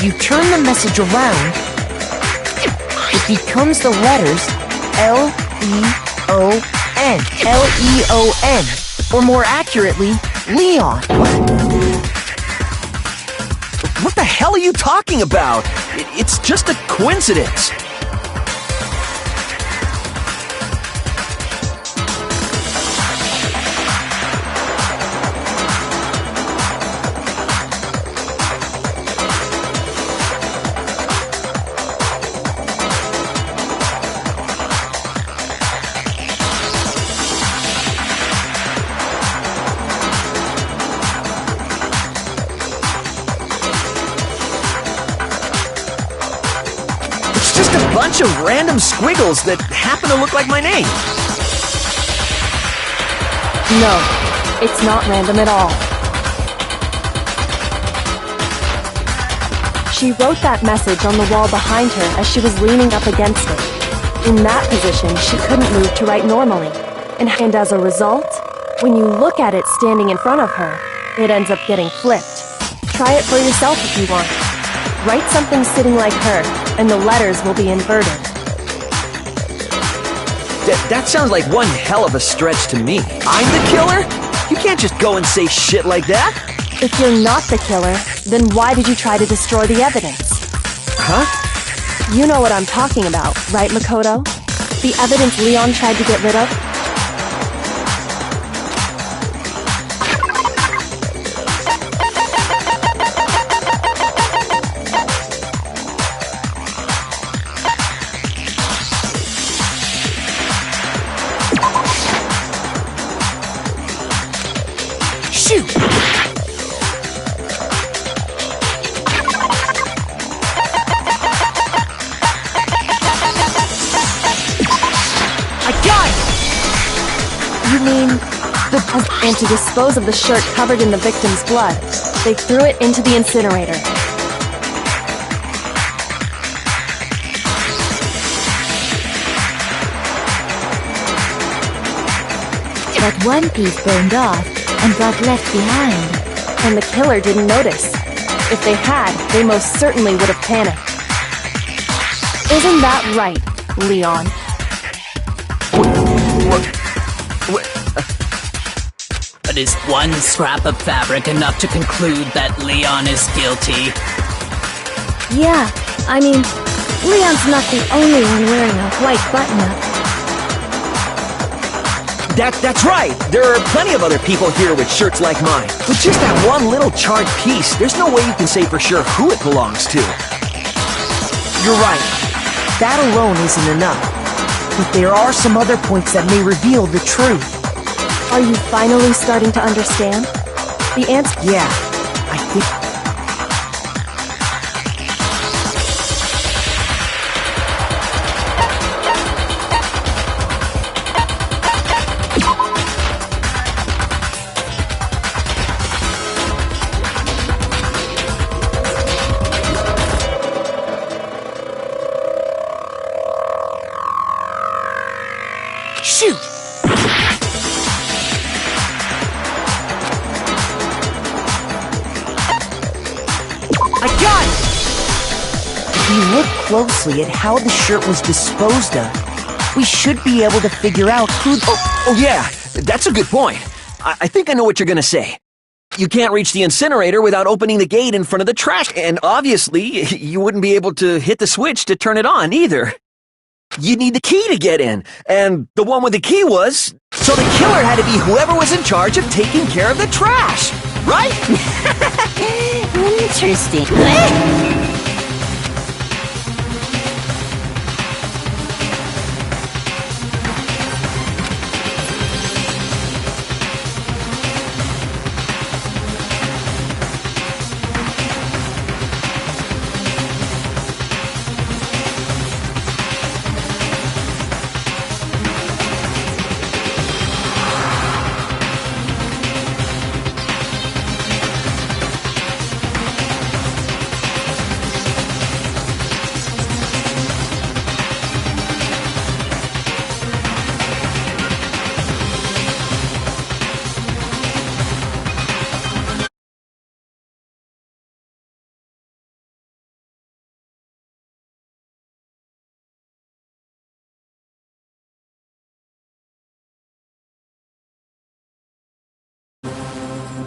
if you turn the message around, it becomes the letters L-E-O-N. L-E-O-N. Or more accurately, Leon. What the hell are you talking about? It's just a coincidence. Bunch of random squiggles that happen to look like my name. No, it's not random at all. She wrote that message on the wall behind her as she was leaning up against it. In that position, she couldn't move to write normally. And as a result, when you look at it standing in front of her, it ends up getting flipped. Try it for yourself if you want. Write something sitting like her, and the letters will be inverted. That sounds like one hell of a stretch to me. I'm the killer? You can't just go and say shit like that. If you're not the killer, then why did you try to destroy the evidence? Huh? You know what I'm talking about, right, Makoto? The evidence Leon tried to get rid of? And to dispose of the shirt covered in the victim's blood, they threw it into the incinerator. But one piece burned off and got left behind. And the killer didn't notice. If they had, they most certainly would have panicked. Isn't that right, Leon? But is one scrap of fabric enough to conclude that Leon is guilty? Yeah, I mean, Leon's not the only one wearing a white button-up. That's right! There are plenty of other people here with shirts like mine. With just that one little charred piece, there's no way you can say for sure who it belongs to. You're right. That alone isn't enough. But there are some other points that may reveal the truth. Are you finally starting to understand? The answer— Yeah, I think— Shoot! If we look closely at how the shirt was disposed of, we should be able to figure out who— Oh yeah, that's a good point. I think I know what you're gonna say. You can't reach the incinerator without opening the gate in front of the trash, and obviously, you wouldn't be able to hit the switch to turn it on either. You need the key to get in, and the one with the key was— So the killer had to be whoever was in charge of taking care of the trash, right? Interesting.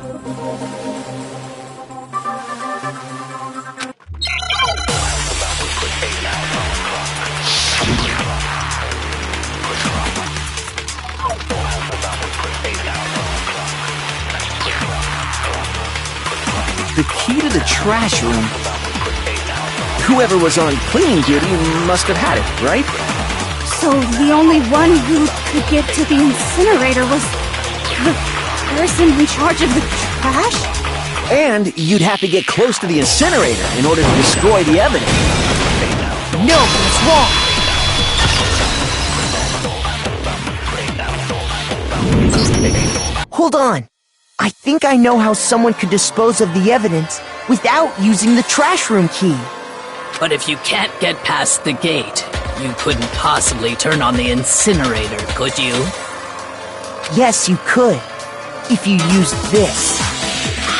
The key to the trash room. Whoever was on cleaning duty must have had it, right? So the only one who could get to the incinerator was the person in charge of the trash? And you'd have to get close to the incinerator in order to destroy the evidence. No, it's wrong. Hold on. I think I know how someone could dispose of the evidence without using the trash room key. But if you can't get past the gate, you couldn't possibly turn on the incinerator, could you? Yes, you could. If you used this.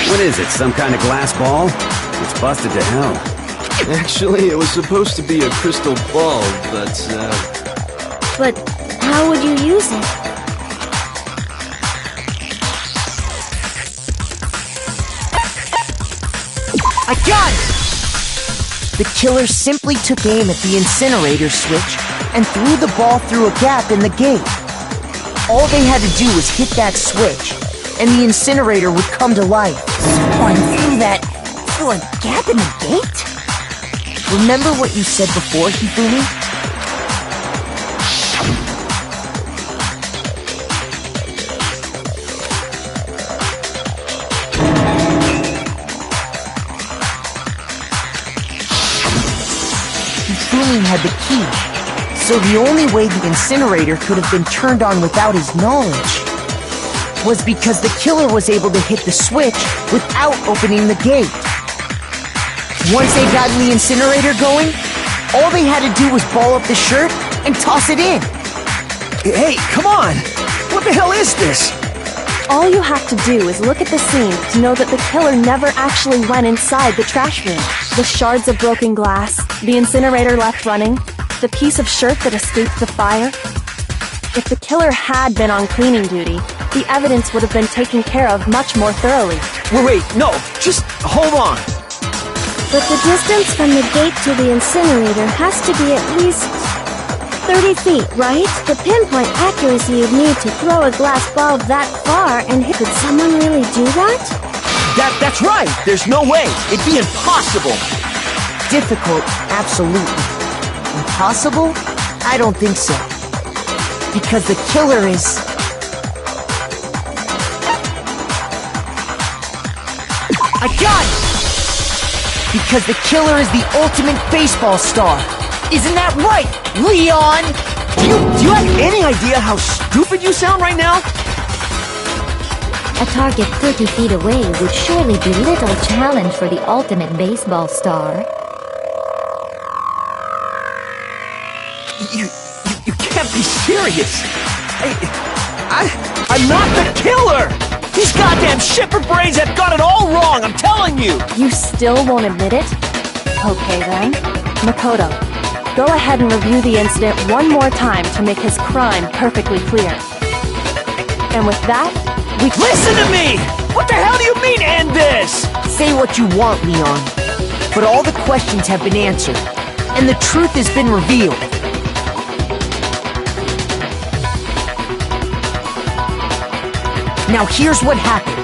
What is it, some kind of glass ball? It's busted to hell. Actually, it was supposed to be a crystal ball, but, But how would you use it? I got it! The killer simply took aim at the incinerator switch and threw the ball through a gap in the gate. All they had to do was hit that switch, and the incinerator would come to life. Someone through a gap in the gate? Remember what you said before, Hifumi? Hifumi had the key, so the only way the incinerator could have been turned on without his knowledge was because the killer was able to hit the switch without opening the gate. Once they got the incinerator going, all they had to do was ball up the shirt and toss it in. Hey, come on! What the hell is this? All you have to do is look at the scene to know that the killer never actually went inside the trash room. The shards of broken glass, the incinerator left running, the piece of shirt that escaped the fire. If the killer had been on cleaning duty, the evidence would have been taken care of much more thoroughly. Wait, no, just hold on. But the distance from the gate to the incinerator has to be at least 30 feet, right? The pinpoint accuracy you'd need to throw a glass ball that far and hit. Could someone really do that? That's right! There's no way! It'd be impossible! Difficult, absolutely. Impossible? I don't think so. Because the killer is... I got it! Because the killer is the ultimate baseball star. Isn't that right, Leon? Do you have any idea how stupid you sound right now? A target 30 feet away would surely be little challenge for the ultimate baseball star. You can't be serious! I'm not the killer! These goddamn shipper brains have got it all wrong, I'm telling you! You still won't admit it? Okay then. Makoto, go ahead and review the incident one more time to make his crime perfectly clear. And with that, we... Listen to me! What the hell do you mean, end this? Say what you want, Leon. But all the questions have been answered, and the truth has been revealed. Now here's what happened.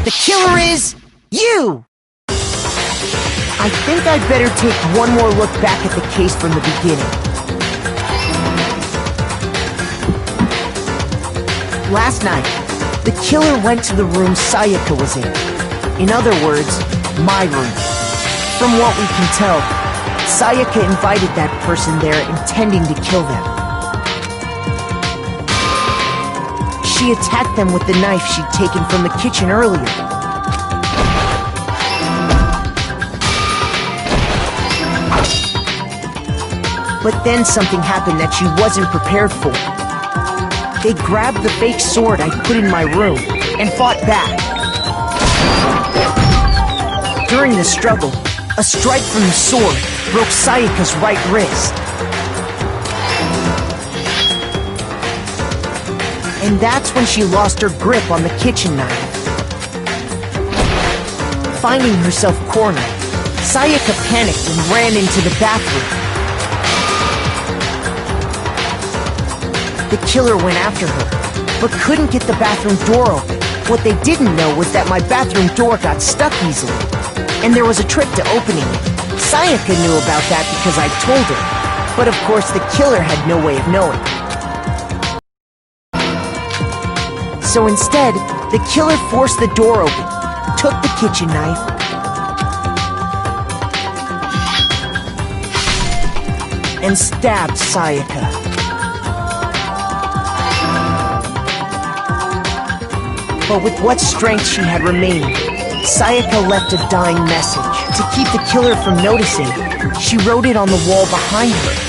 The killer is you! I think I'd better take one more look back at the case from the beginning. Last night, the killer went to the room Sayaka was in. In other words, my room. From what we can tell, Sayaka invited that person there intending to kill them. She attacked them with the knife she'd taken from the kitchen earlier. But then something happened that she wasn't prepared for. They grabbed the fake sword I put in my room and fought back. During the struggle, a strike from the sword broke Sayaka's right wrist. And that's when she lost her grip on the kitchen knife. Finding herself cornered, Sayaka panicked and ran into the bathroom. The killer went after her, but couldn't get the bathroom door open. What they didn't know was that my bathroom door got stuck easily, and there was a trick to opening it. Sayaka knew about that because I told her, but of course the killer had no way of knowing. So instead, the killer forced the door open, took the kitchen knife, and stabbed Sayaka. But with what strength she had remaining, Sayaka left a dying message. To keep the killer from noticing, she wrote it on the wall behind her.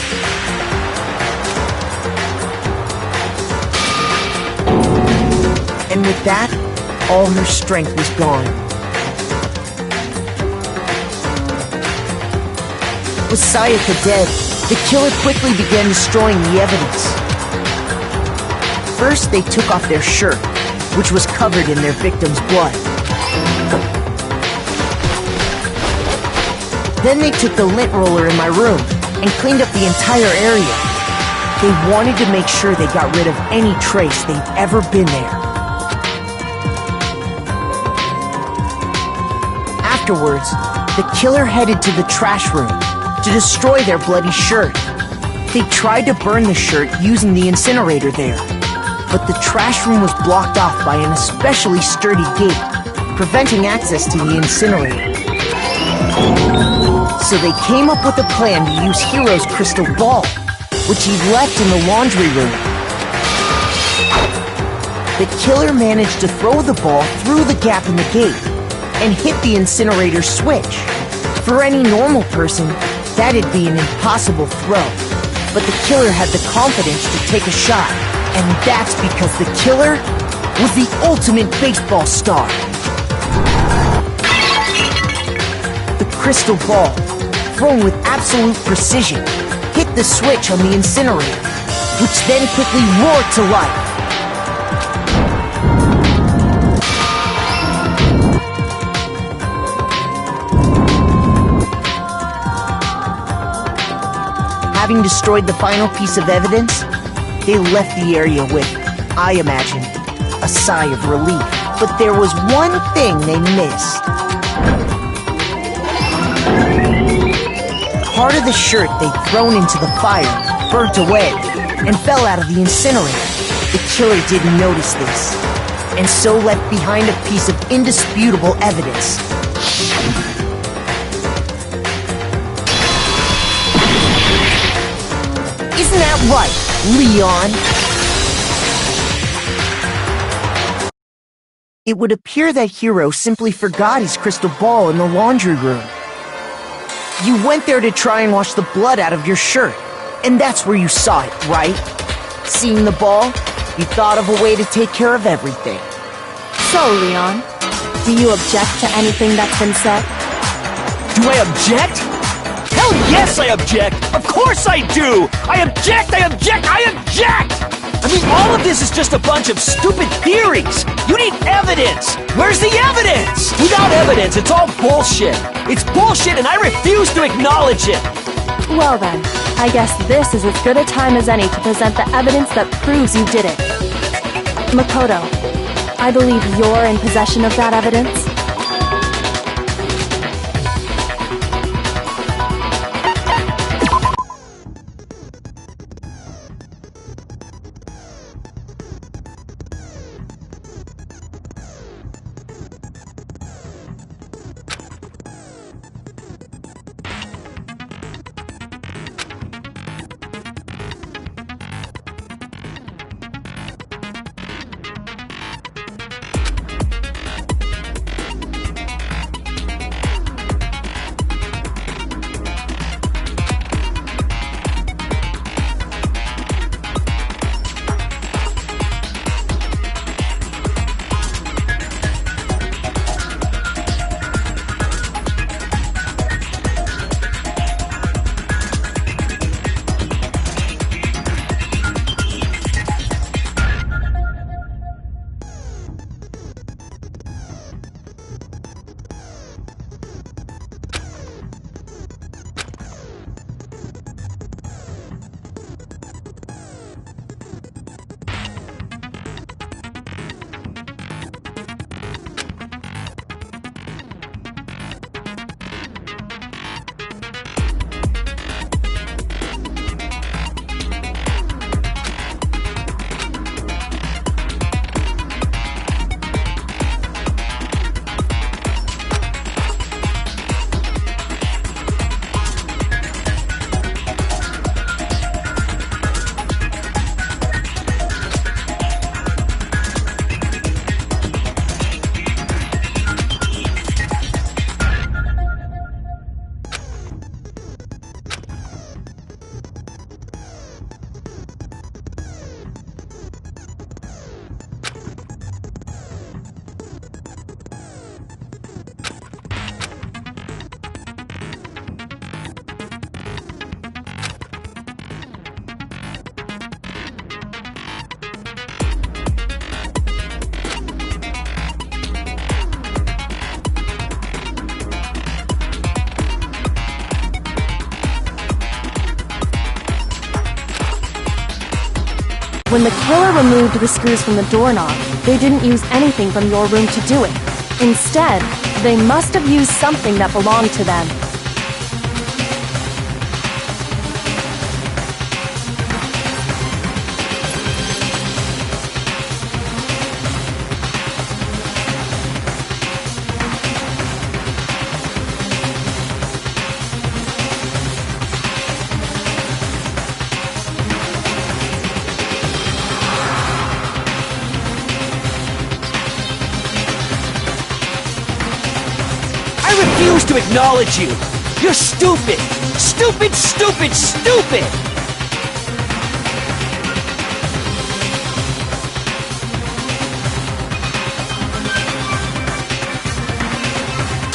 And with that, all her strength was gone. With Sayaka dead, the killer quickly began destroying the evidence. First, they took off their shirt, which was covered in their victim's blood. Then they took the lint roller in my room and cleaned up the entire area. They wanted to make sure they got rid of any trace they'd ever been there. Afterwards, the killer headed to the trash room to destroy their bloody shirt. They tried to burn the shirt using the incinerator there, but the trash room was blocked off by an especially sturdy gate, preventing access to the incinerator. So they came up with a plan to use Hiro's crystal ball, which he'd left in the laundry room. The killer managed to throw the ball through the gap in the gate and hit the incinerator switch. For any normal person, that'd be an impossible throw, but the killer had the confidence to take a shot. And that's because the killer was the ultimate baseball star. The crystal ball, thrown with absolute precision, hit the switch on the incinerator, which then quickly roared to life. Having destroyed the final piece of evidence, they left the area with, I imagine, a sigh of relief. But there was one thing they missed. Part of the shirt they'd thrown into the fire burnt away and fell out of the incinerator. The killer didn't notice this, and so left behind a piece of indisputable evidence. Isn't that right, Leon? It would appear that Hiro simply forgot his crystal ball in the laundry room. You went there to try and wash the blood out of your shirt, and that's where you saw it, right? Seeing the ball, you thought of a way to take care of everything. So, Leon, do you object to anything that's been said? Do I object? Hell yes, I object! Of course I do! I object! I object! I object! I mean, all of this is just a bunch of stupid theories! You need evidence! Where's the evidence? Without evidence, it's all bullshit! It's bullshit and I refuse to acknowledge it! Well then, I guess this is as good a time as any to present the evidence that proves you did it. Makoto, I believe you're in possession of that evidence. When the killer removed the screws from the doorknob, they didn't use anything from your room to do it. Instead, they must have used something that belonged to them. I refuse to acknowledge you! You're stupid! Stupid, stupid, stupid!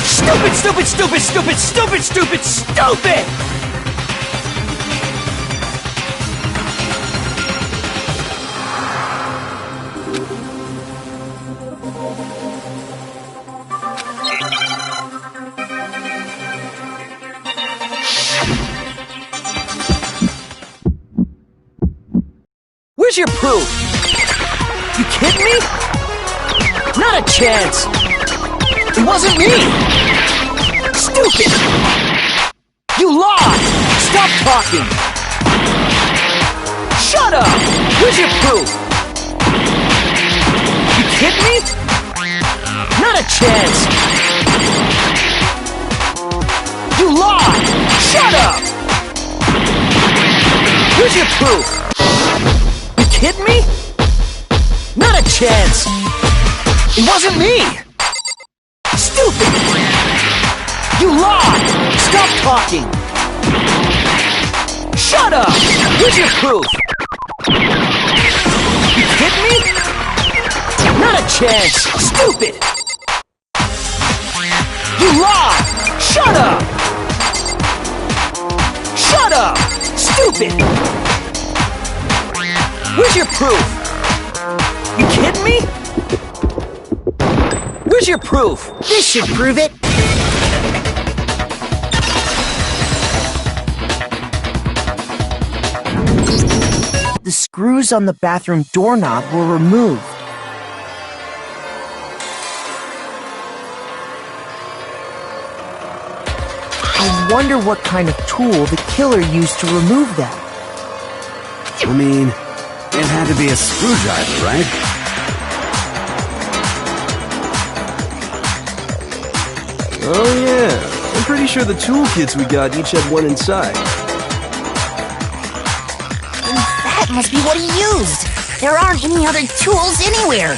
Stupid, stupid, stupid, stupid, stupid, stupid, stupid! Where's your proof? You kidding me? Not a chance! It wasn't me! Stupid! You lied! Stop talking! Shut up! Where's your proof? You kidding me? Not a chance! You lied! Shut up! Where's your proof? Kidding me? Not a chance! It wasn't me! Stupid! You lied! Stop talking! Shut up! Where's your proof? You kidding me? Not a chance! Stupid! You lied! Shut up! Shut up! Stupid! Where's your proof? You kidding me? Where's your proof? This should prove it. The screws on the bathroom doorknob were removed. I wonder what kind of tool the killer used to remove them. I mean, it had to be a screwdriver, right? Oh yeah, I'm pretty sure the toolkits we got each had one inside. That must be what he used. There aren't any other tools anywhere.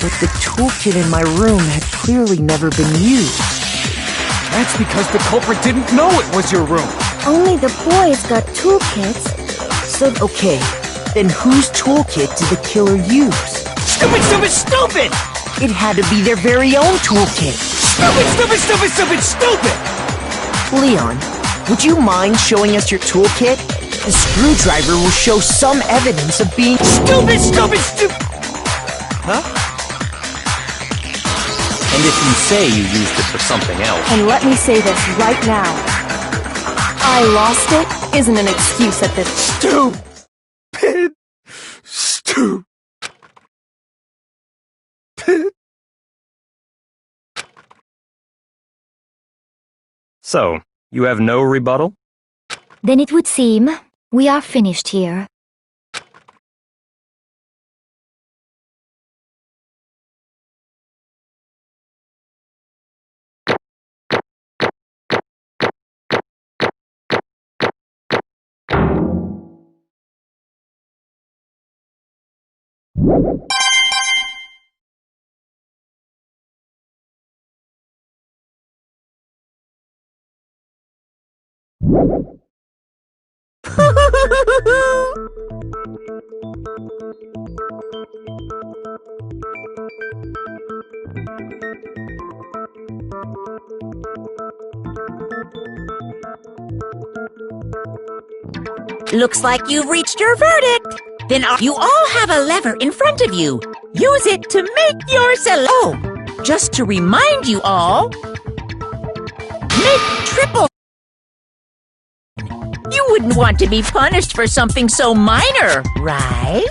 But the toolkit in my room had clearly never been used. That's because the culprit didn't know it was your room. Only the boys got toolkits. So, okay, then whose toolkit did the killer use? Stupid, stupid, stupid! It had to be their very own toolkit. Stupid, stupid, stupid, stupid, stupid! Leon, would you mind showing us your toolkit? The screwdriver will show some evidence of being stupid, stupid, stupid. Huh? And if you say you used it for something else. And let me say this right now. I lost it isn't an excuse at this. Stupid. Stupid. So, you have no rebuttal? Then it would seem we are finished here. Looks like you've reached your verdict. Then you all have a lever in front of you. Use it to make yourself... Oh, just to remind you all, make triple... You wouldn't want to be punished for something so minor, right?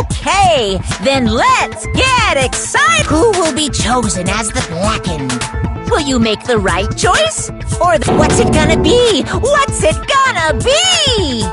Okay, then let's get excited! Who will be chosen as the Blackened? Will you make the right choice? Or what's it gonna be? What's it gonna be?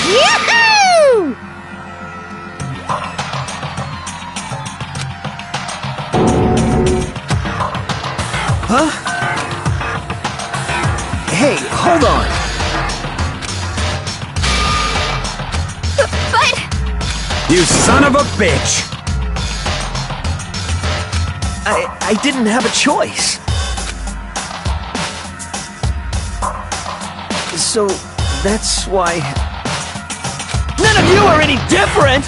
Yahoo! Huh? Hey, hold on. But... You son of a bitch! I didn't have a choice. So, that's why... None of you are any different!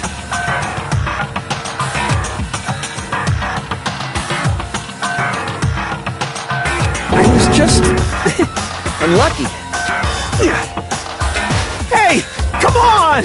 I was just... unlucky. Hey! Come on!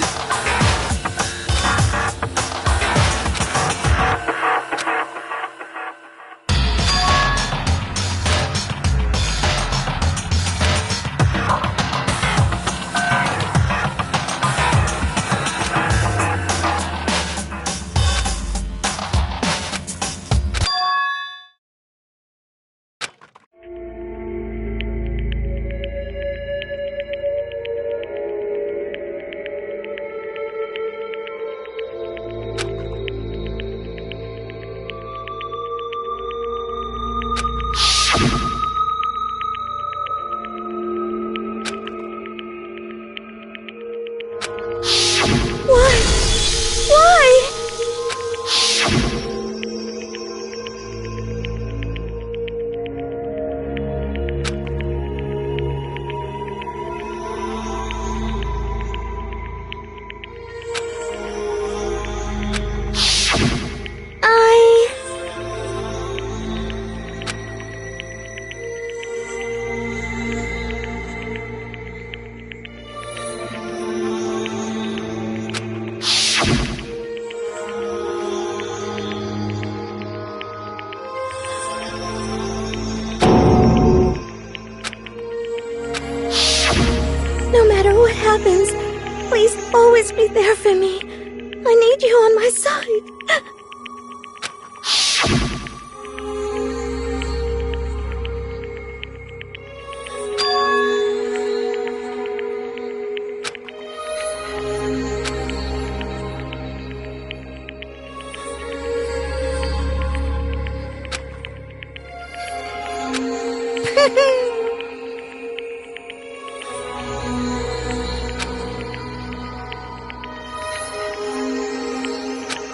always be there for me. I need you on my side.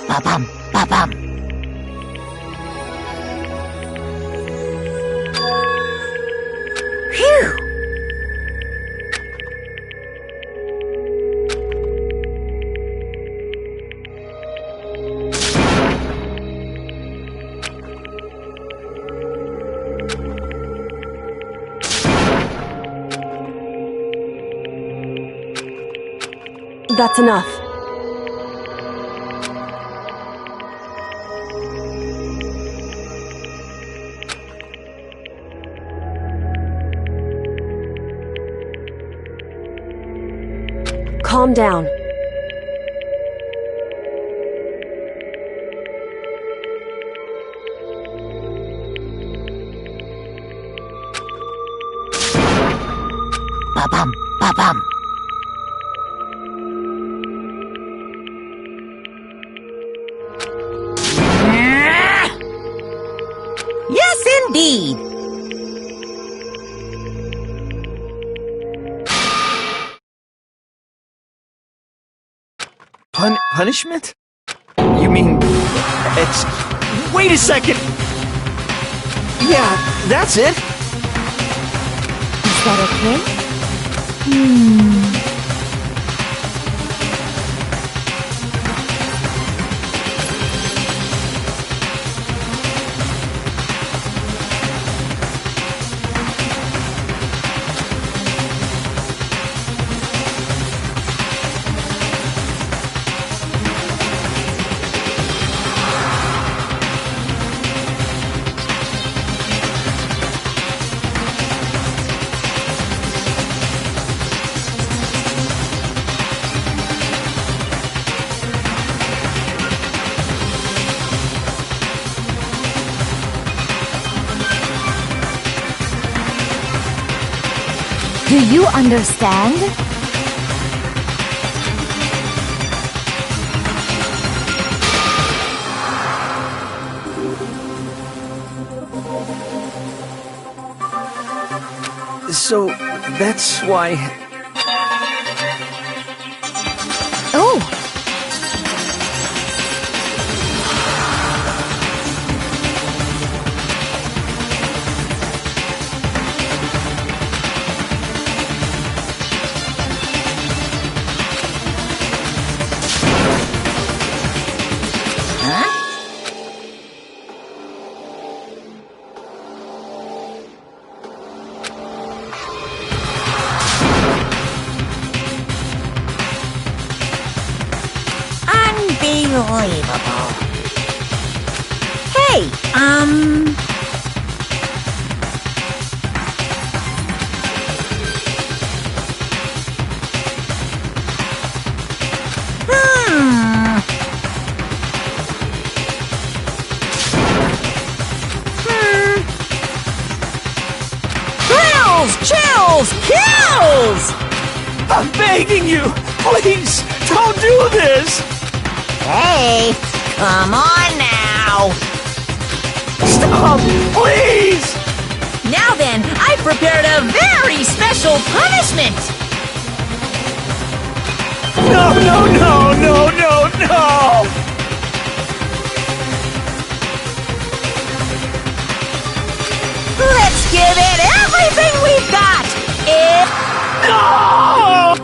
Ba-bum, ba-bum. Phew! That's enough. Calm down. Ba-bum, ba-bum. Yes, indeed. Punishment? You mean... Wait a second! Yeah, that's it! Is that okay? Do you understand? So, that's why... Oh! Unbelievable. Hey, Chills! Kills! I'm begging you! Please, don't do this! Hey, come on now. Stop! Please! Now then, I prepared a very special punishment. No, no, no, no, no, no! Let's give it everything we've got. No!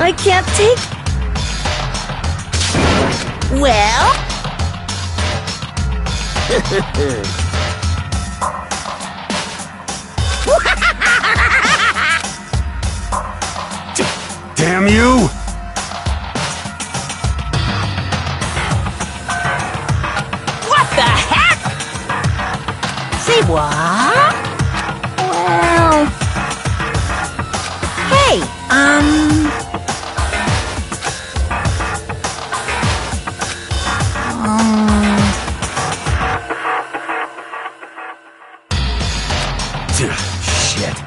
I can't take... Well? Damn you! What the heck? Say what? Well... Hey, Shit.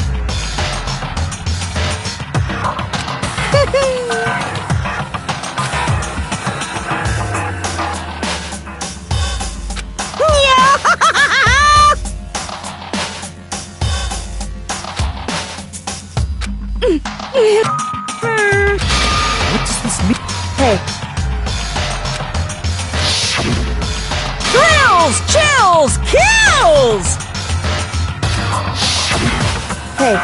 What does this mean? Hey, thrills, chills, kills! hey.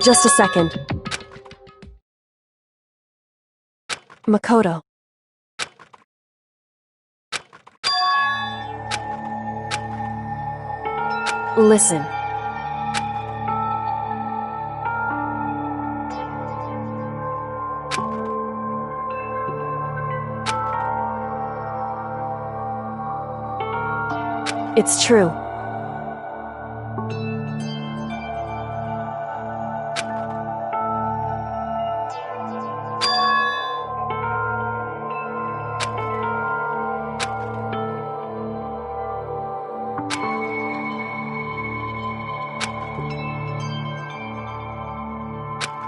Just a second. Makoto. Listen. It's true.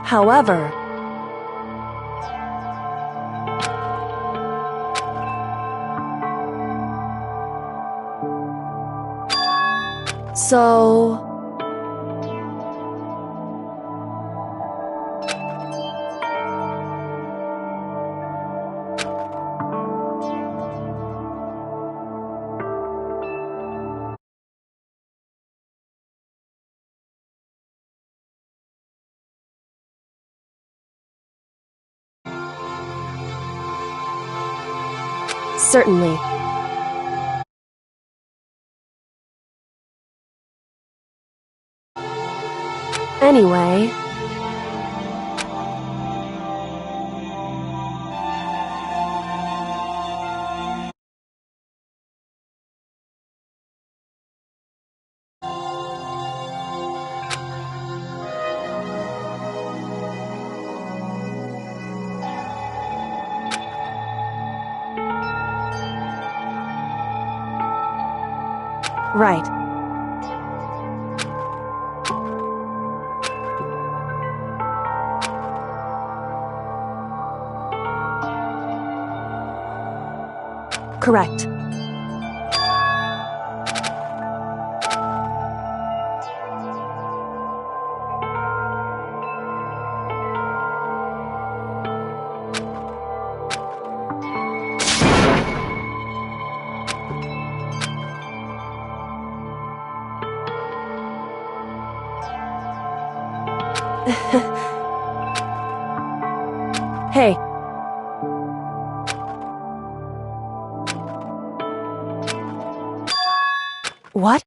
However, so... Certainly. Anyway... Right. Correct. Hey. What?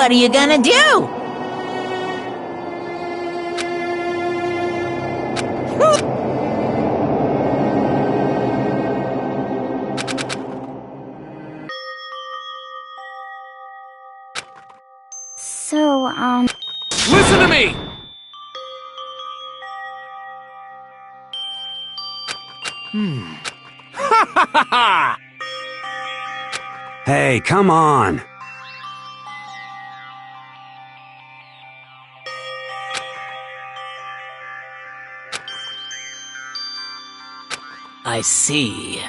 What are you gonna do? So, Listen to me! Ha ha ha ha! Hey, come on. I see.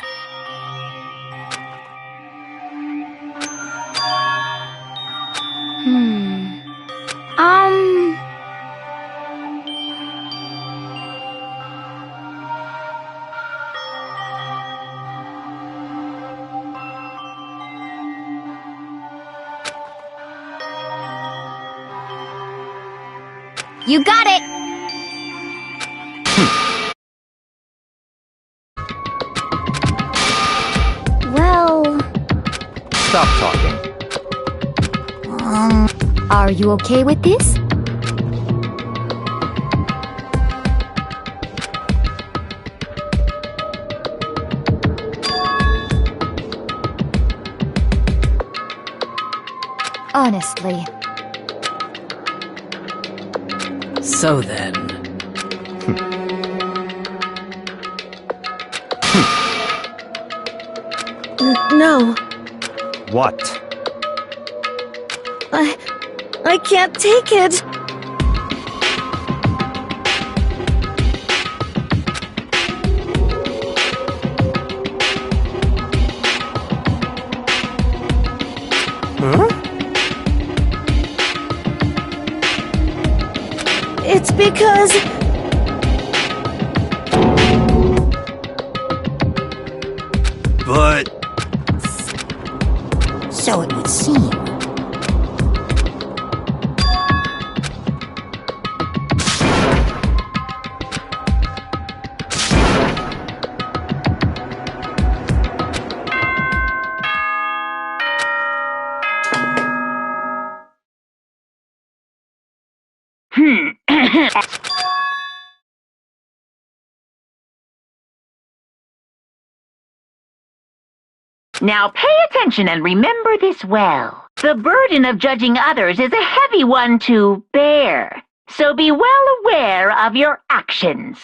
You got it! Well... Stop talking. Are you okay with this? Honestly. So then... No. What? I can't take it. Huh? It's because... But... So it would seem. Now pay attention and remember this well. The burden of judging others is a heavy one to bear, so be well aware of your actions.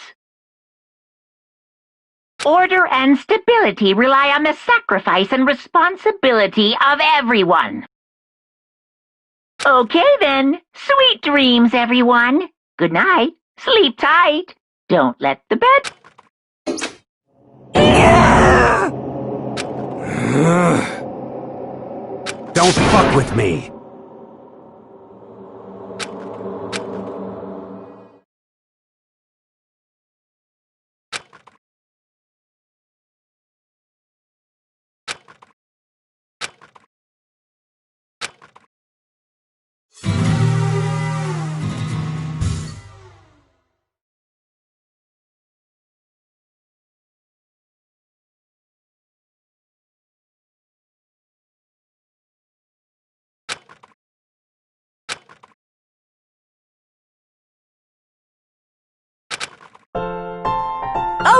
Order and stability rely on the sacrifice and responsibility of everyone. Okay then, sweet dreams, everyone. Good night. Sleep tight. Don't let the bed... Don't fuck with me.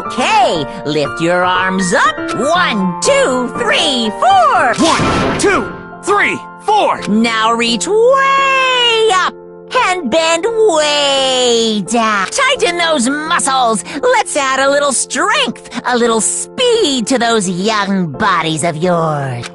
Okay, lift your arms up. 1, 2, 3, 4. 1, 2, 3, 4! Now reach way up and bend way down. Tighten those muscles. Let's add a little strength, a little speed to those young bodies of yours.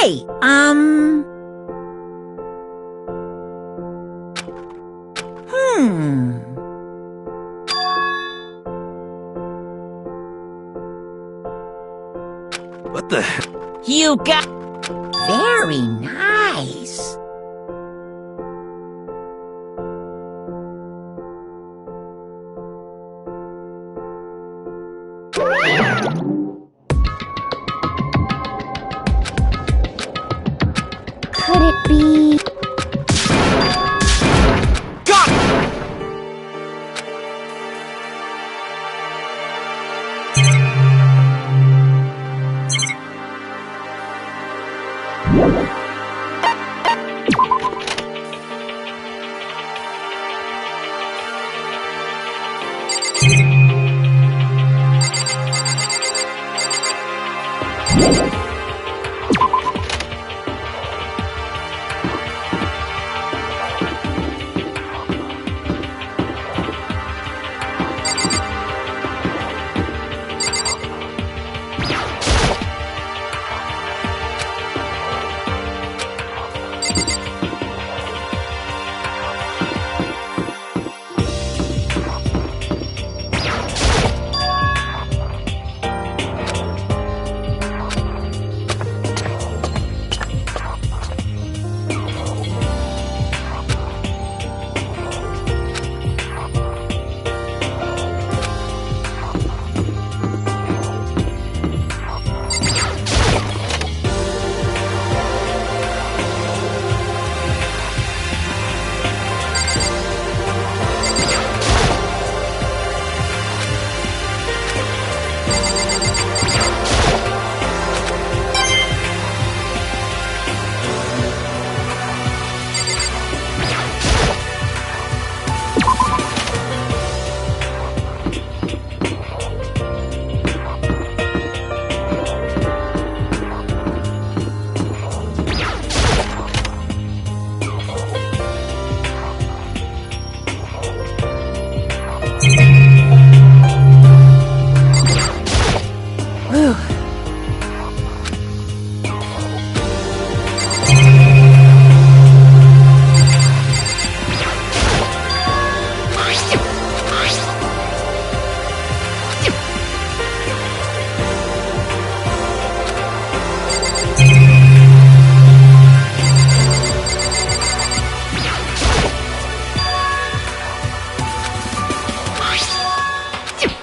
Hey, What the? You got... Very nice. Could it be...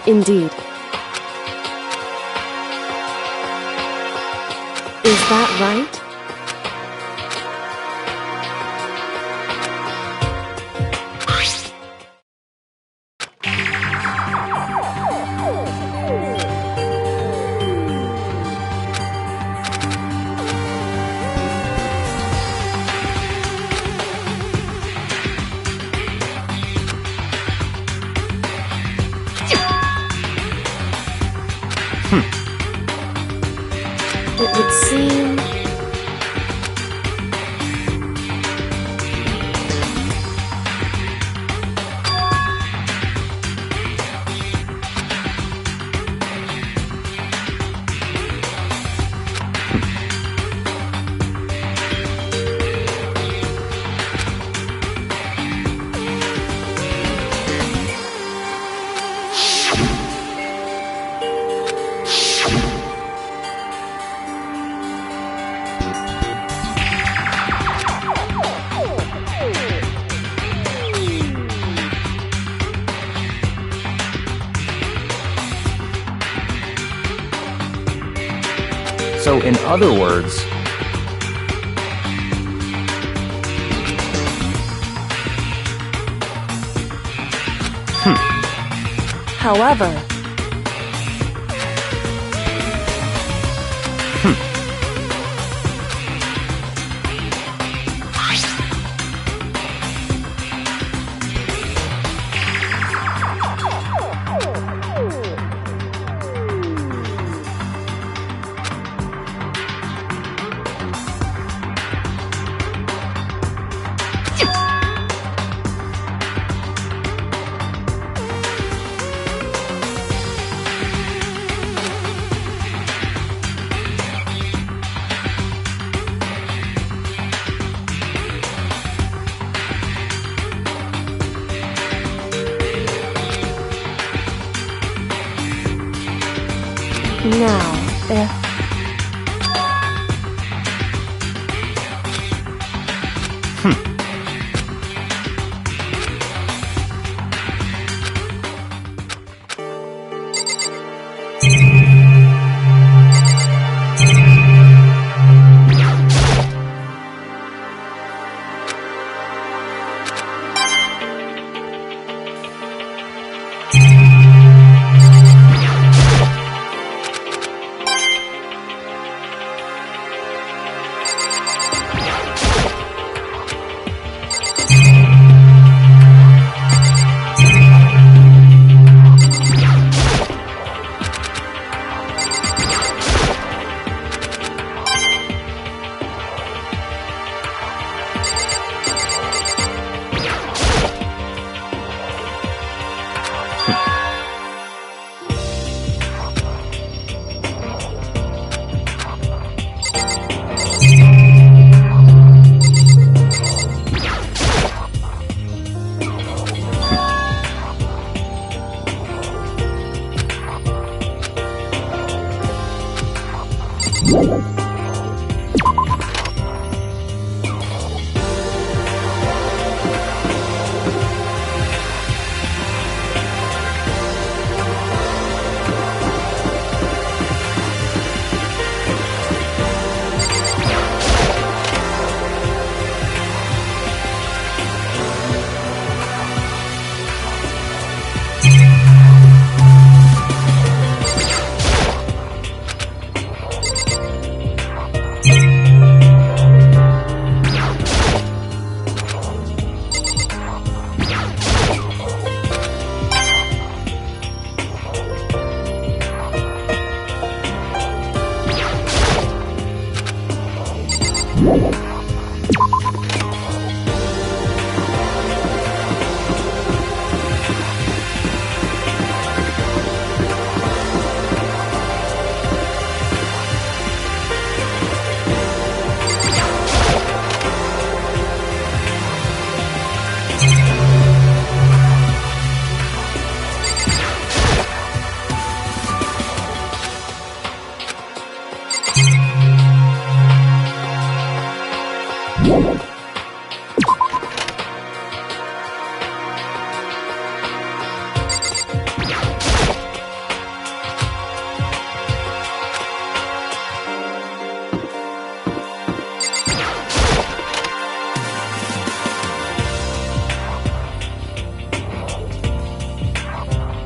Indeed. Is that right? It would seem... So, in other words, However... Now, if...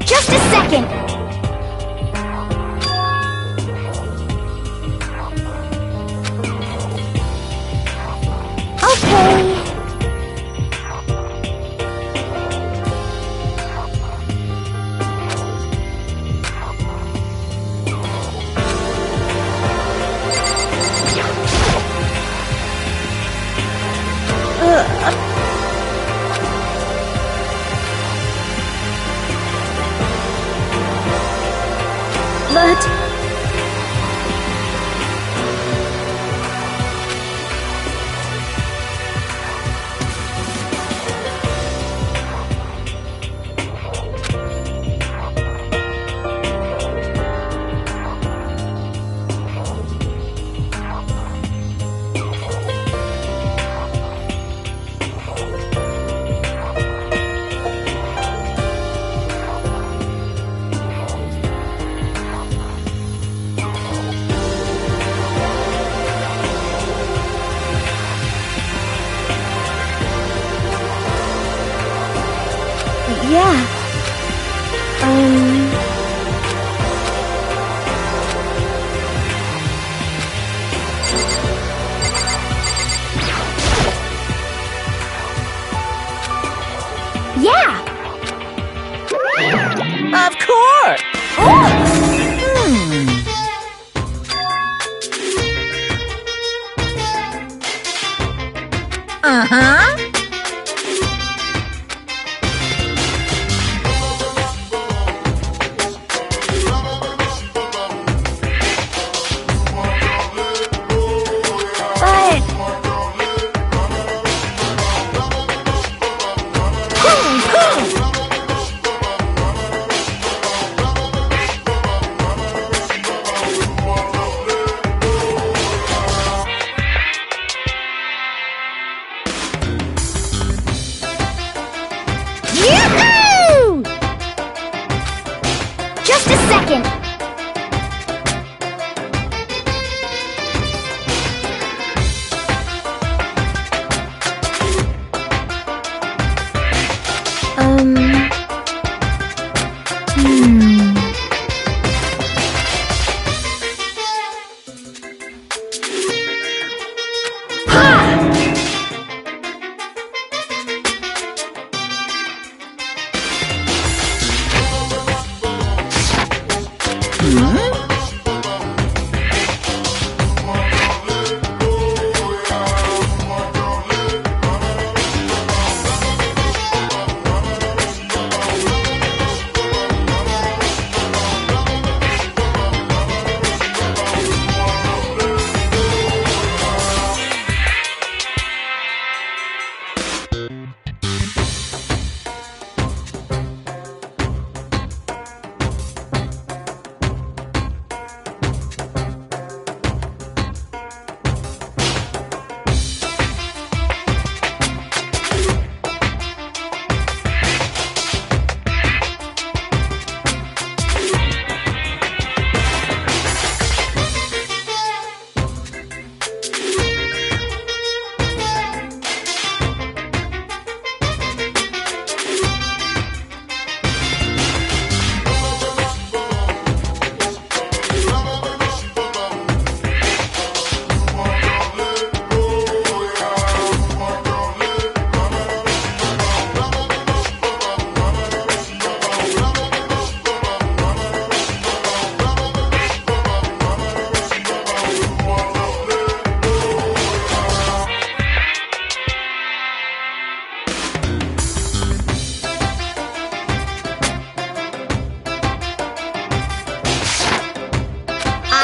Just a second! Okay. But... yeah. Yeah! Of course! Uh-huh.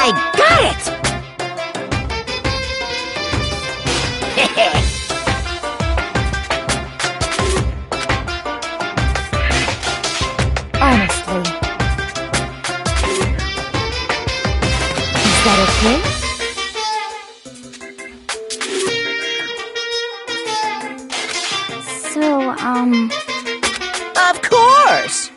I got it! Honestly. Is that okay? So, Of course!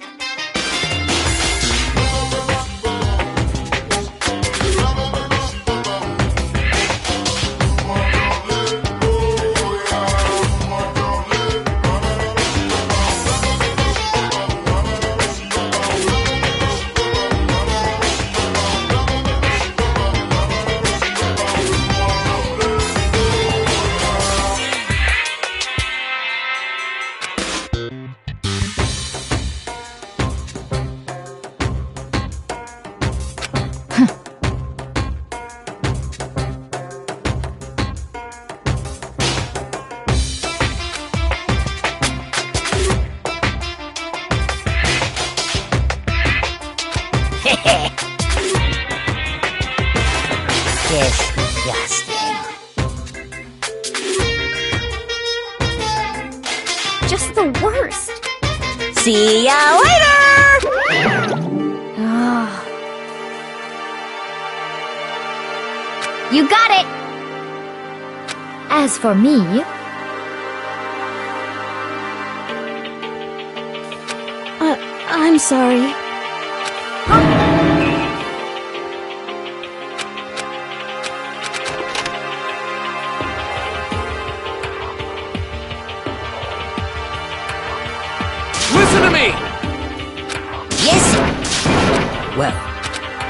Disgusting. just the worst. See ya later! You got it! As for me, I'm sorry. Listen to me! Yes? Well,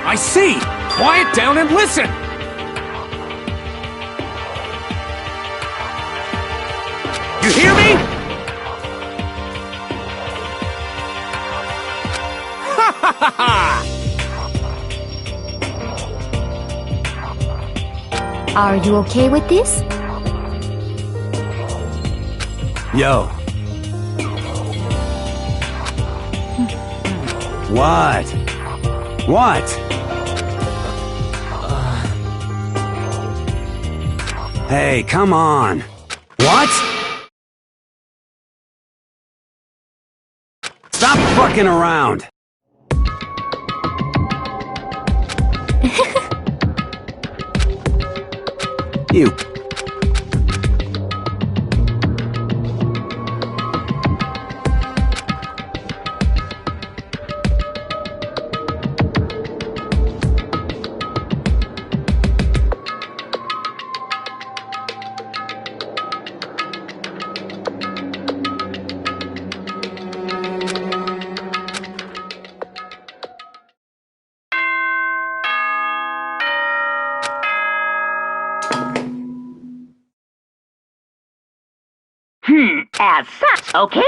I see! Quiet down and listen! You hear me? Ha ha ha ha! are you okay with this? Yo. What? What? Hey, come on. What? Stop fucking around. You. Okay.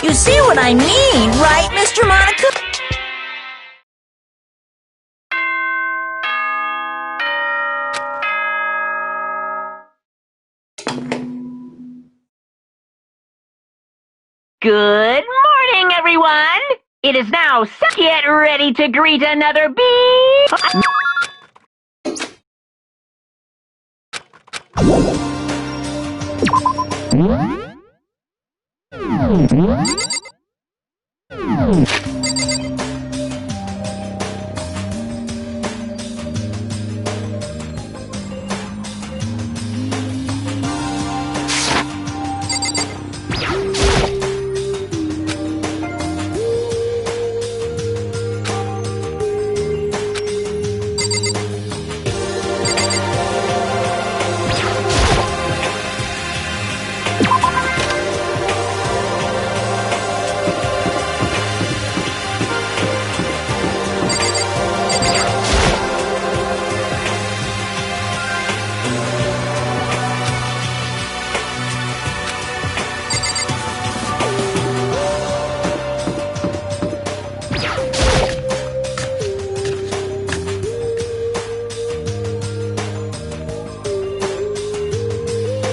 You see what I mean, right, Mr. Monica? Good morning, everyone! It is now get ready to greet another bee.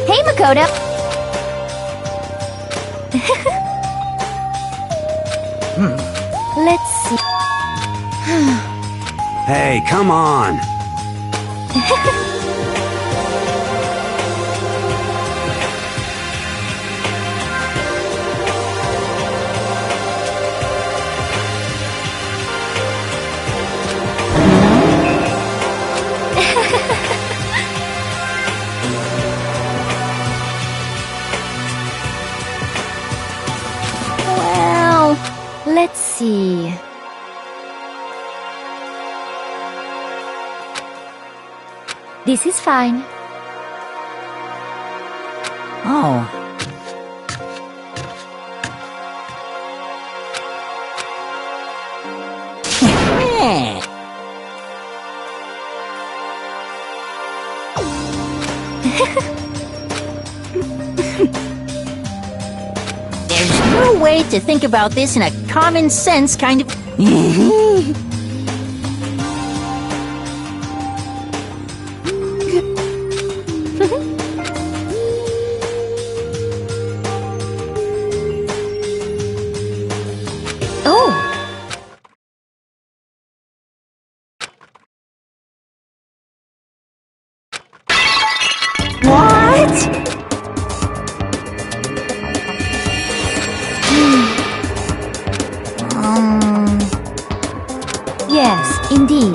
Hey, Makoto! Let's see. Hey, come on! Well, let's see. This is fine. Oh. There's no way to think about this in a common sense kind of... Yes, indeed.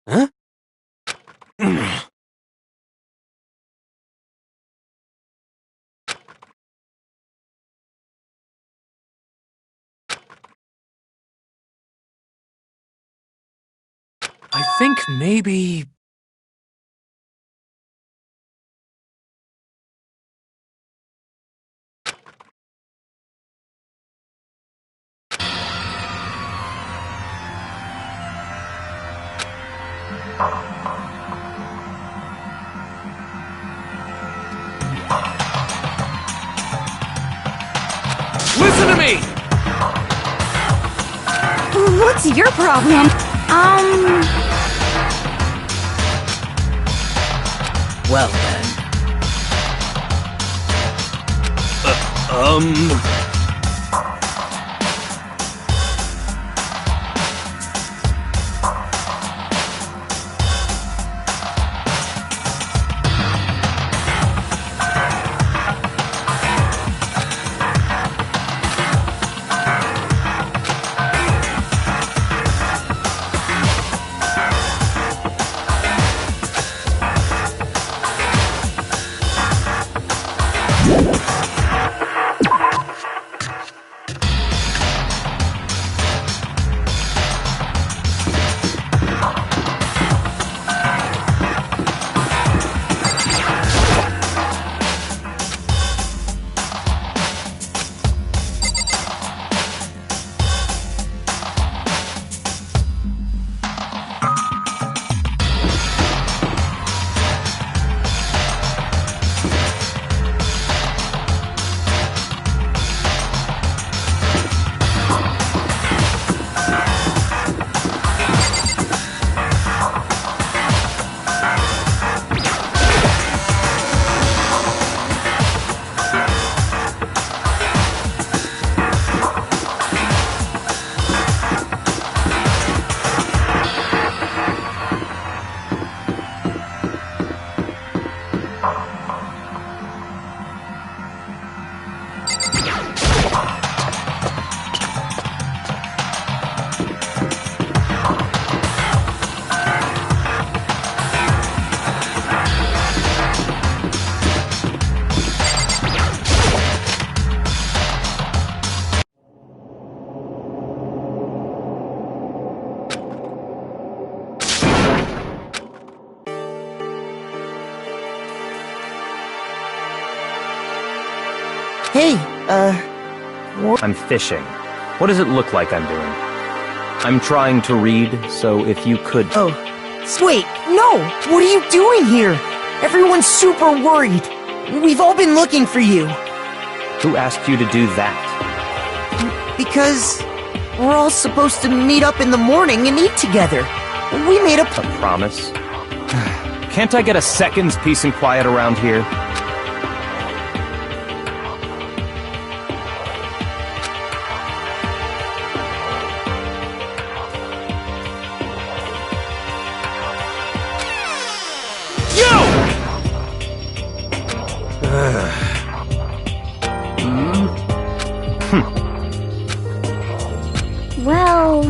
Huh? I think maybe... Listen to me! What's your problem? Well then. Hey, I'm fishing. What does it look like I'm doing? I'm trying to read, so if you could... Oh, wait, no! What are you doing here? Everyone's super worried. We've all been looking for you. Who asked you to do that? Because we're all supposed to meet up in the morning and eat together. We made a promise? Can't I get a second's peace and quiet around here? Well...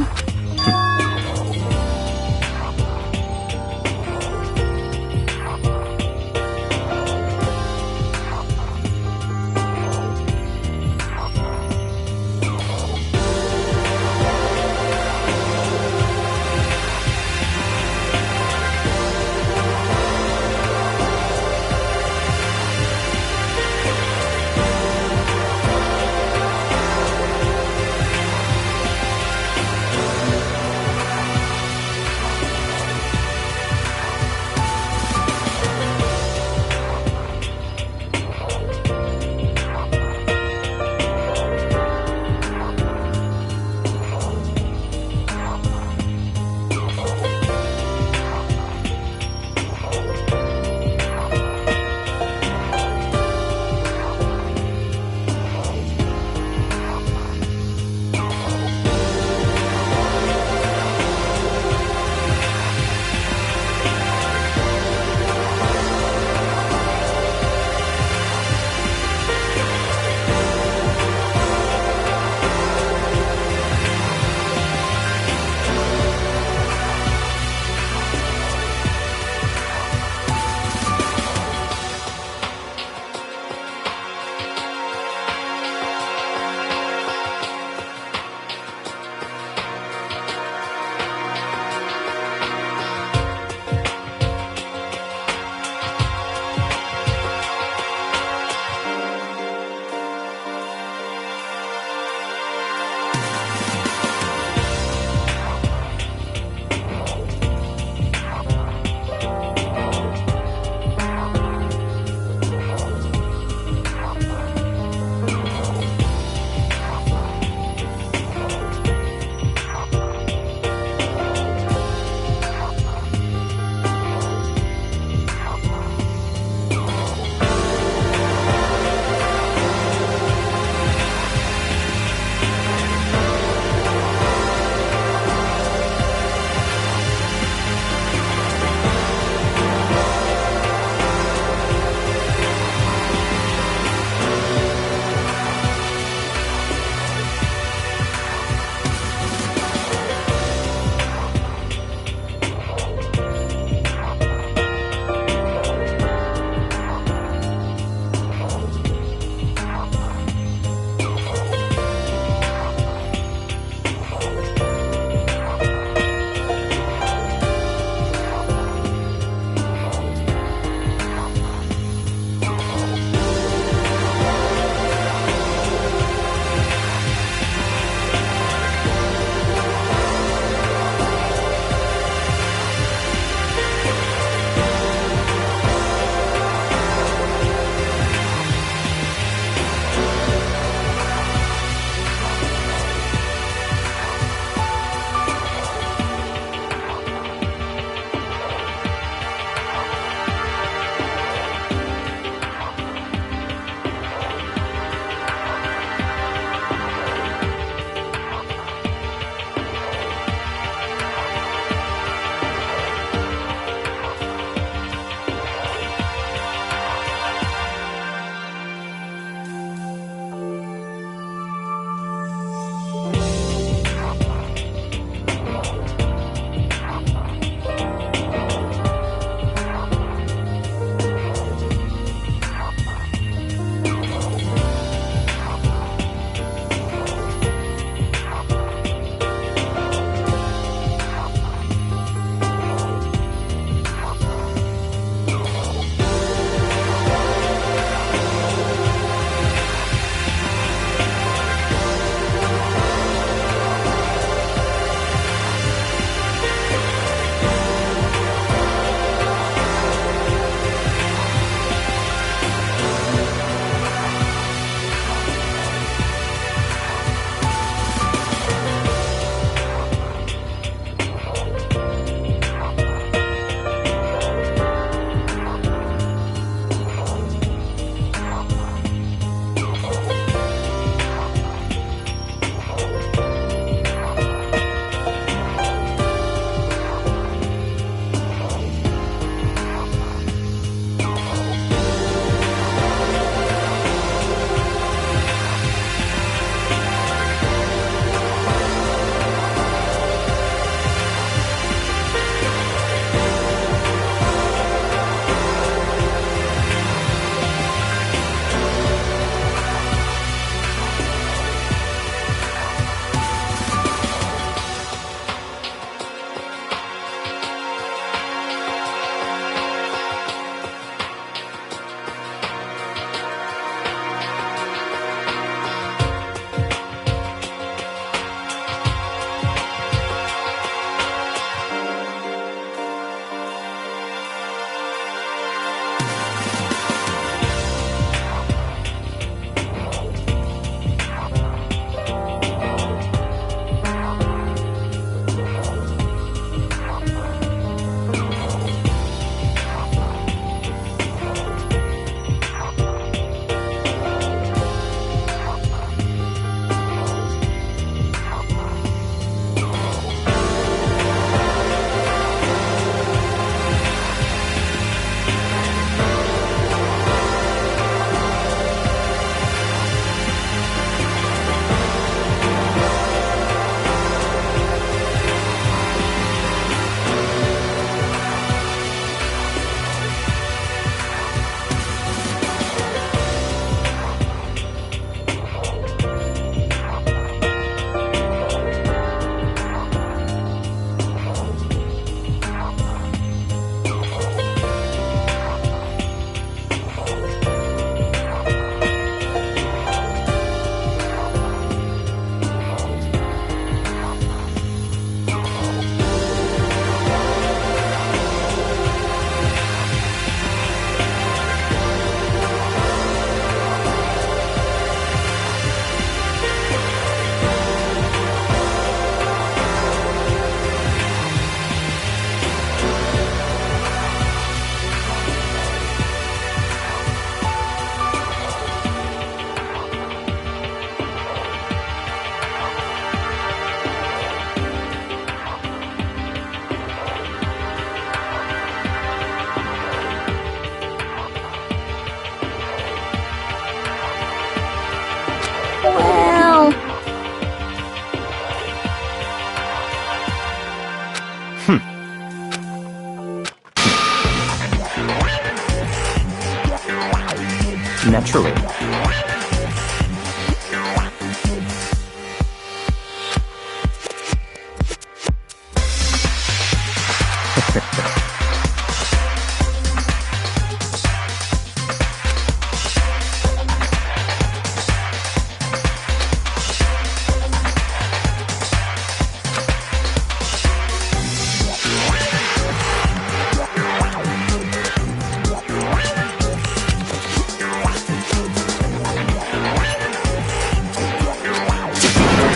Naturally.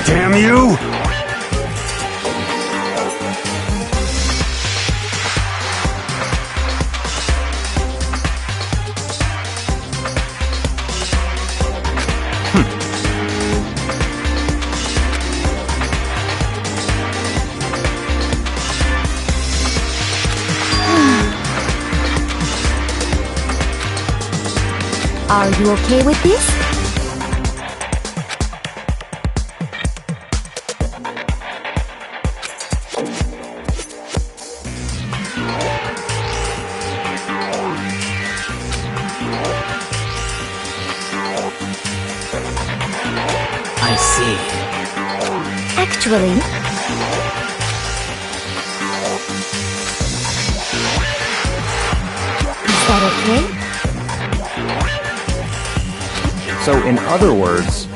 Damn you! Are you okay with this? I see. Actually, is that okay? So, in other words,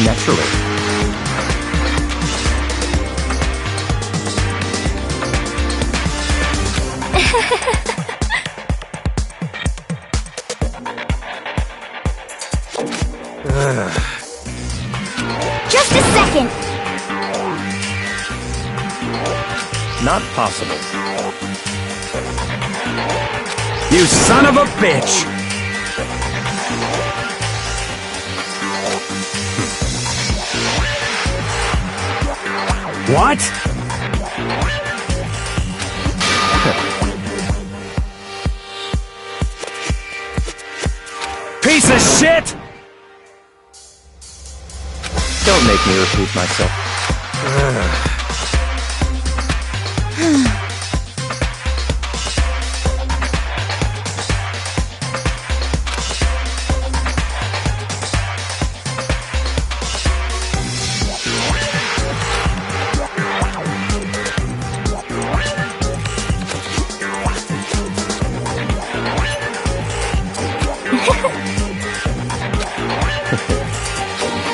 naturally. Just a second! Not possible. You son of a bitch! What? Piece of shit! Don't make me repeat myself.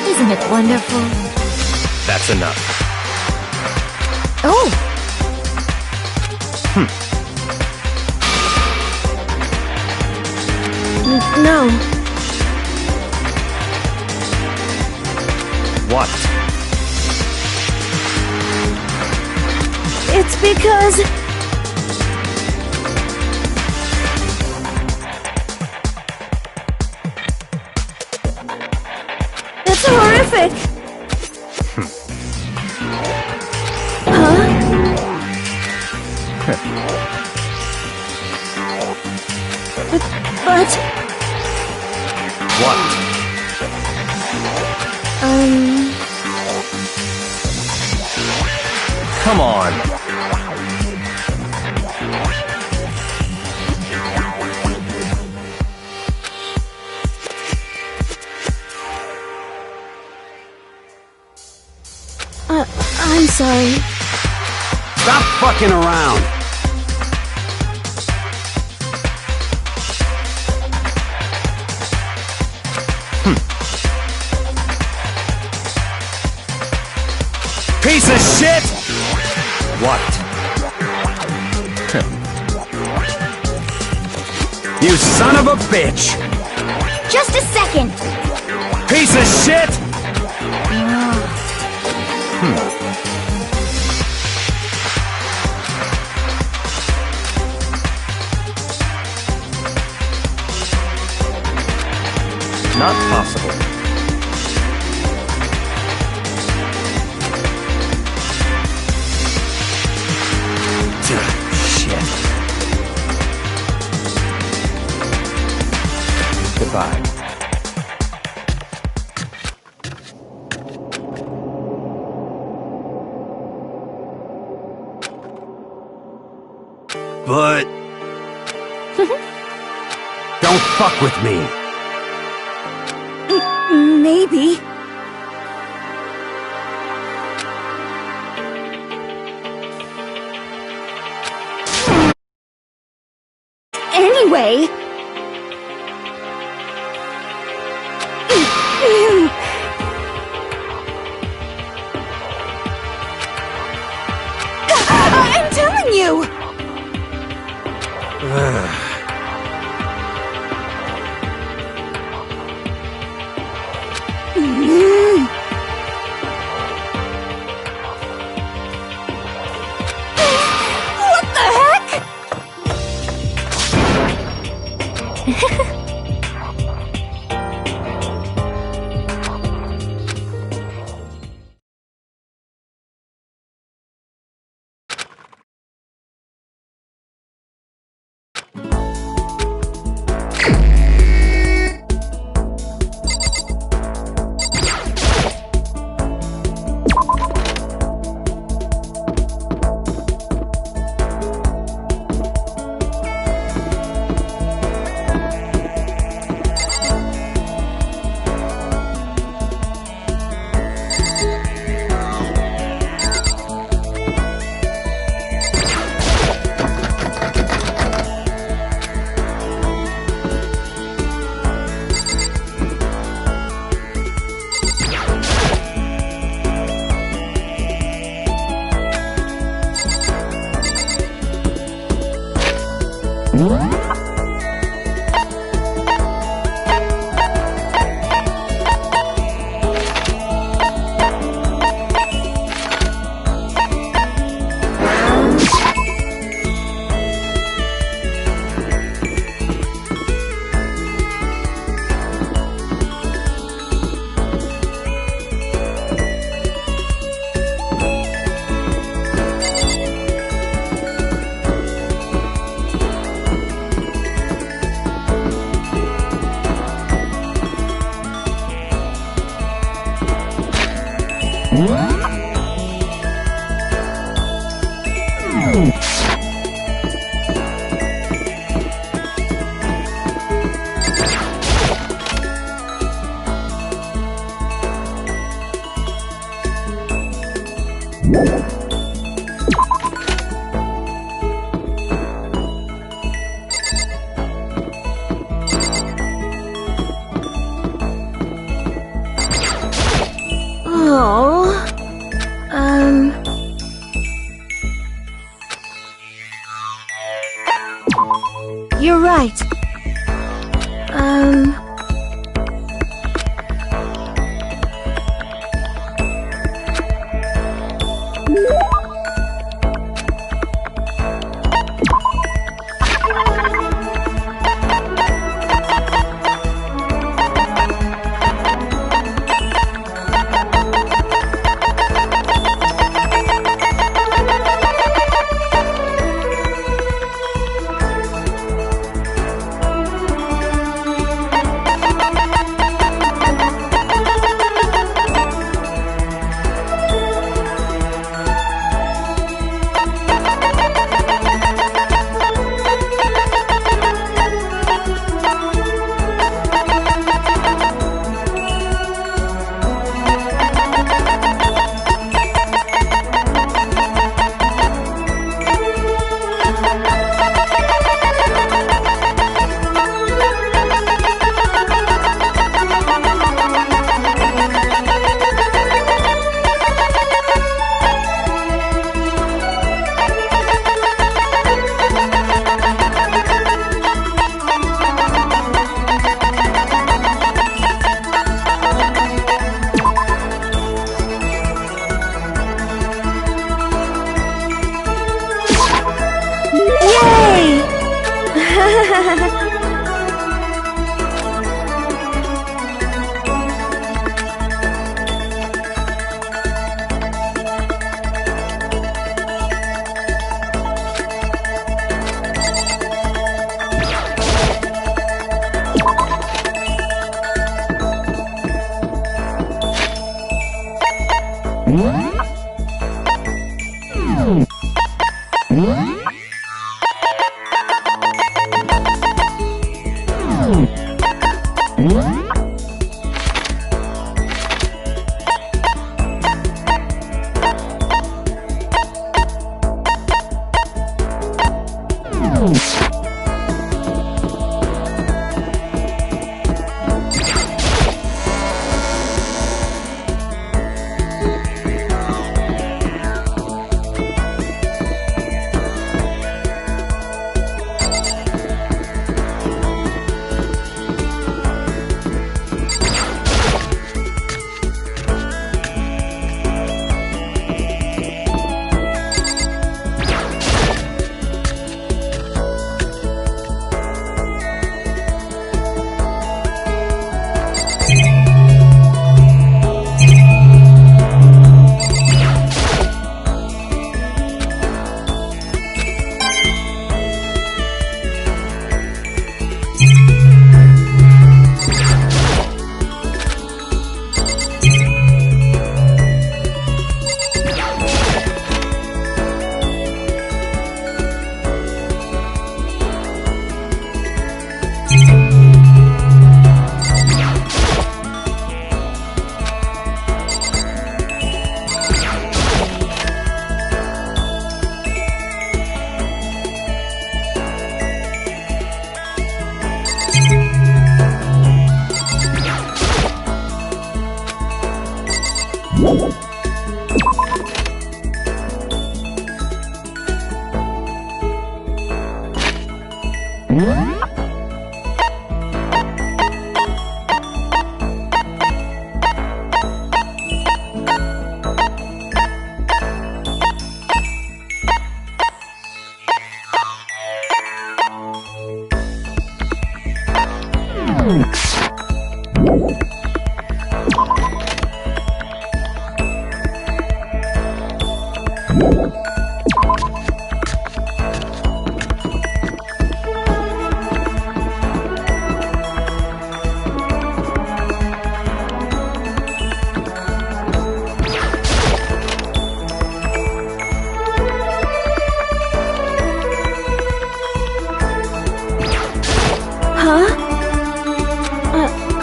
Isn't it wonderful? That's enough. Oh! No. What? It's because... It's horrific! Huh? But... What? Come on. I'm sorry. Stop fucking around! Piece of shit! What? You son of a bitch! Just a second! Piece of shit! Not possible. Shit. Goodbye. But... Don't fuck with me. Maybe. Anyway... I'm telling you! What the heck? You're right.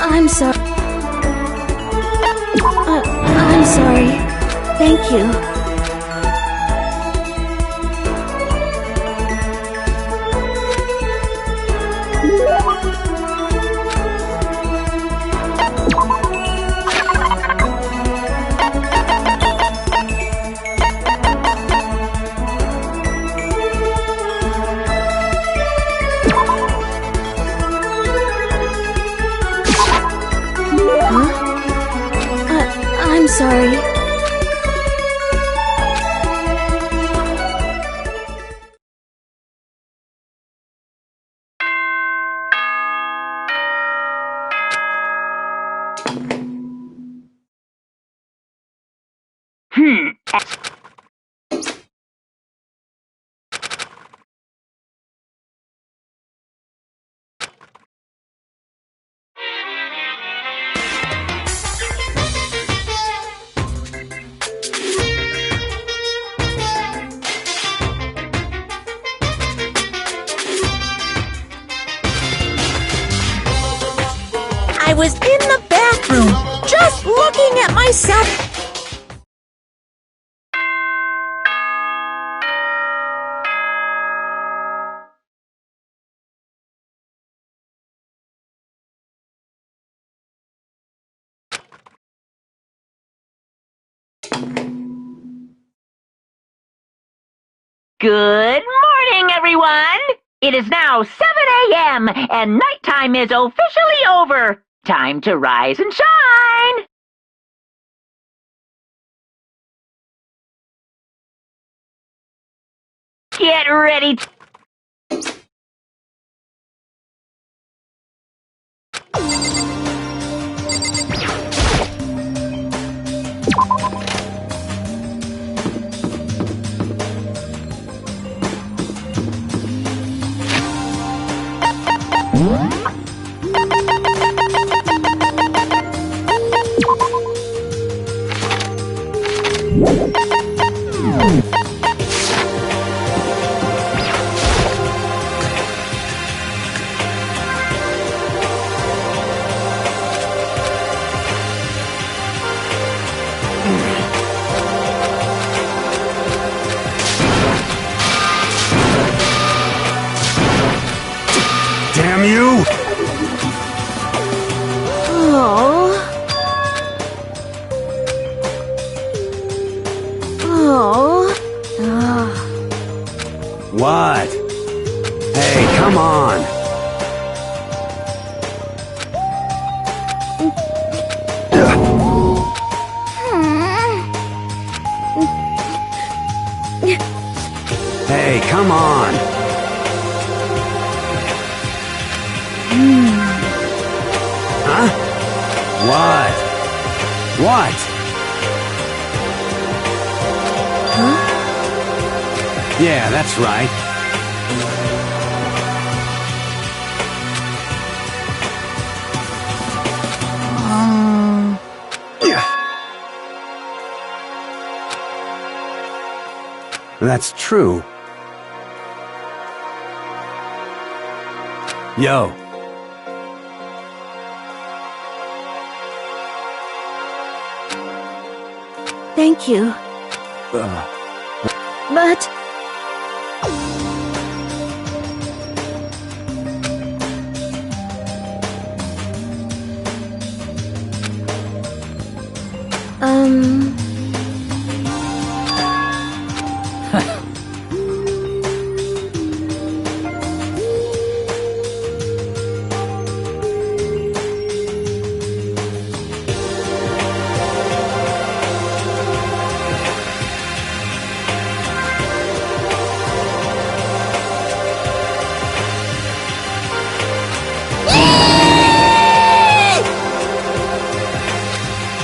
I'm sorry. I'm sorry. Thank you. I'm sorry. I was in the bathroom, just looking at myself. Good morning, everyone! It is now 7 a.m., and nighttime is officially over. Time to rise and shine! Get ready you! Oh. Oh. Ah. What? Hey, come on! Hey, come on! Huh? What? What? Huh? Yeah, that's right. That's true. Yo. Thank you. But...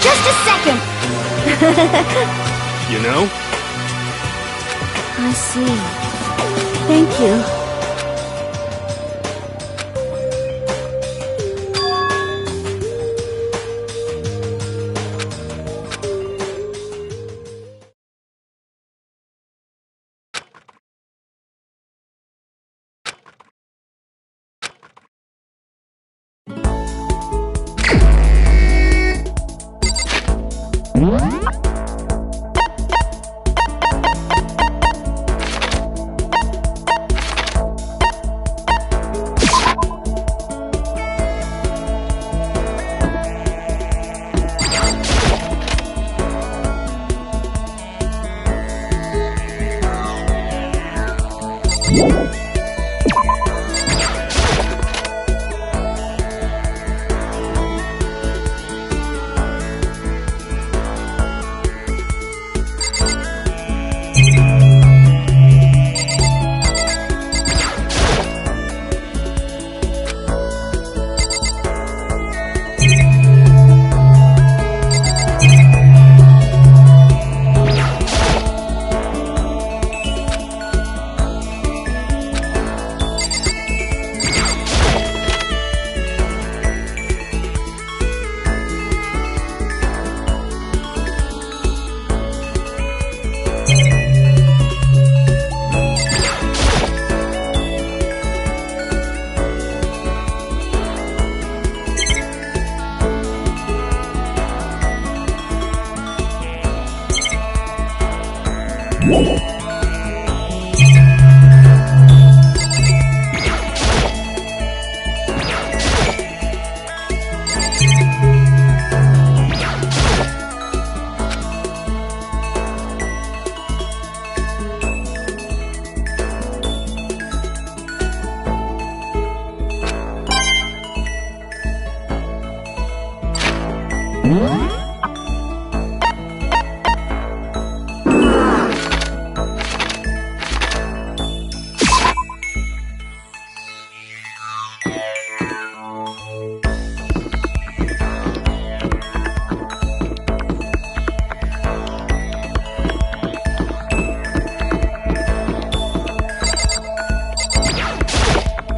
Just a second! You know? I see. Thank you.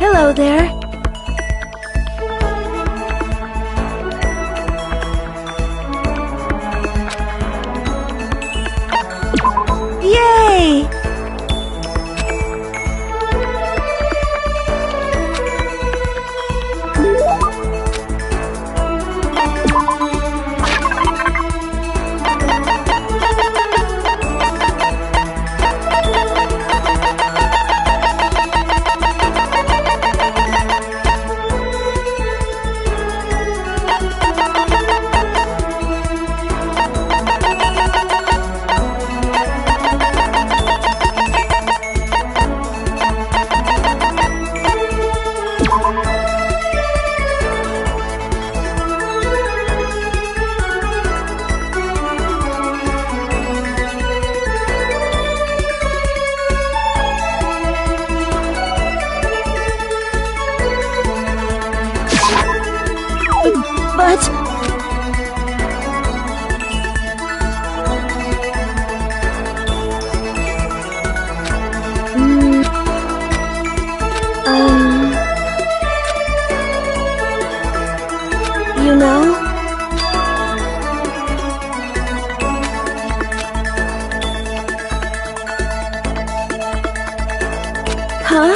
Hello there. Yay! Huh?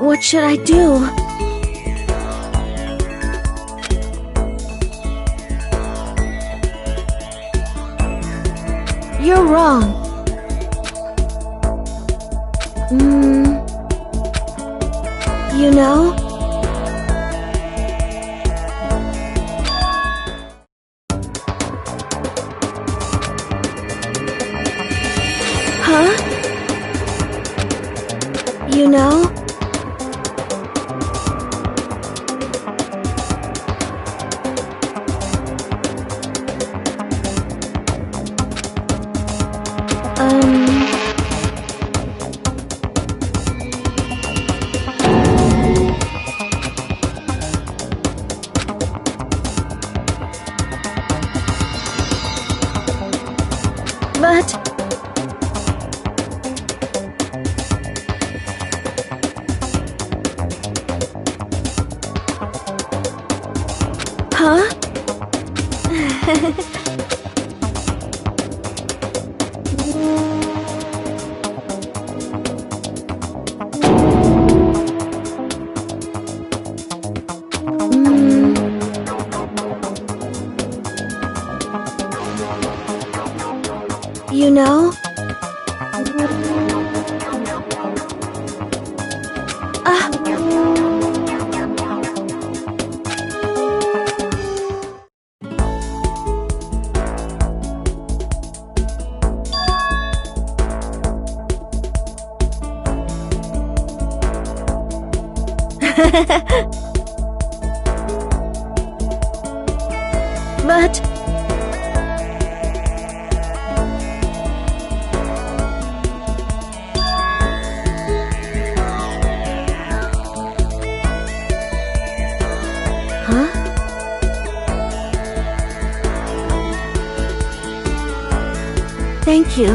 What should I do? You're wrong. You know? Huh? You know? But... Huh? You know? But... Huh? Thank you.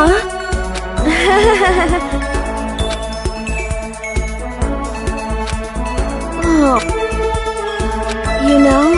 Oh. You know?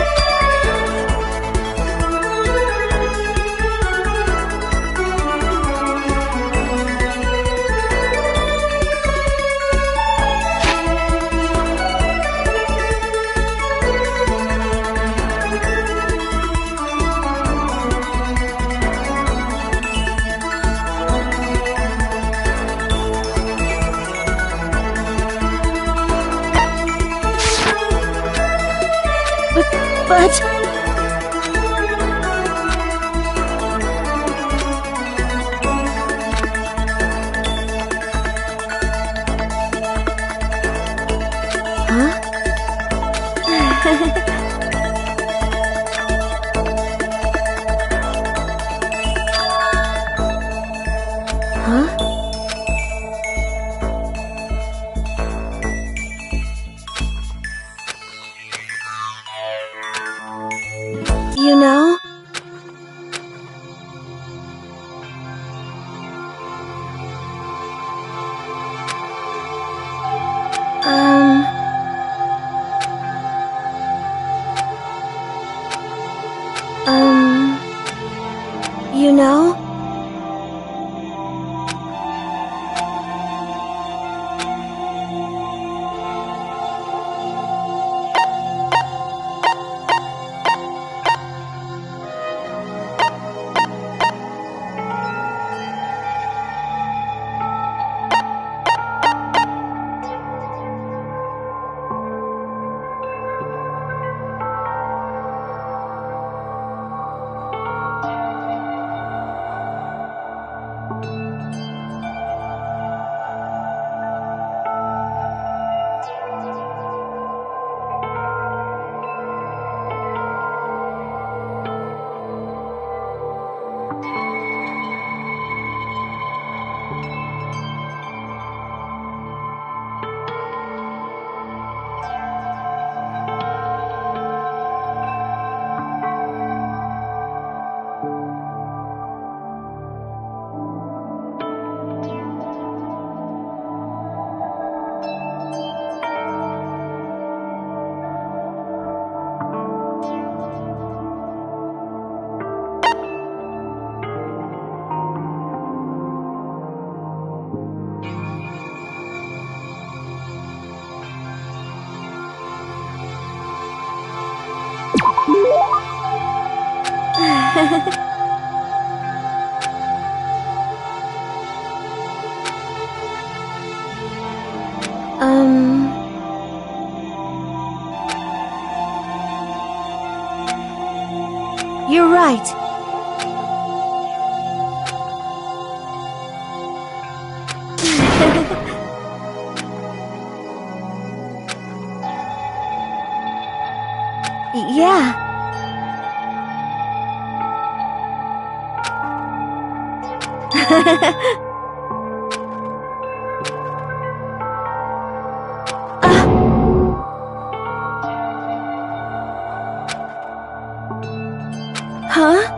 But... Huh? You know? You know? You're right. Yeah. Huh?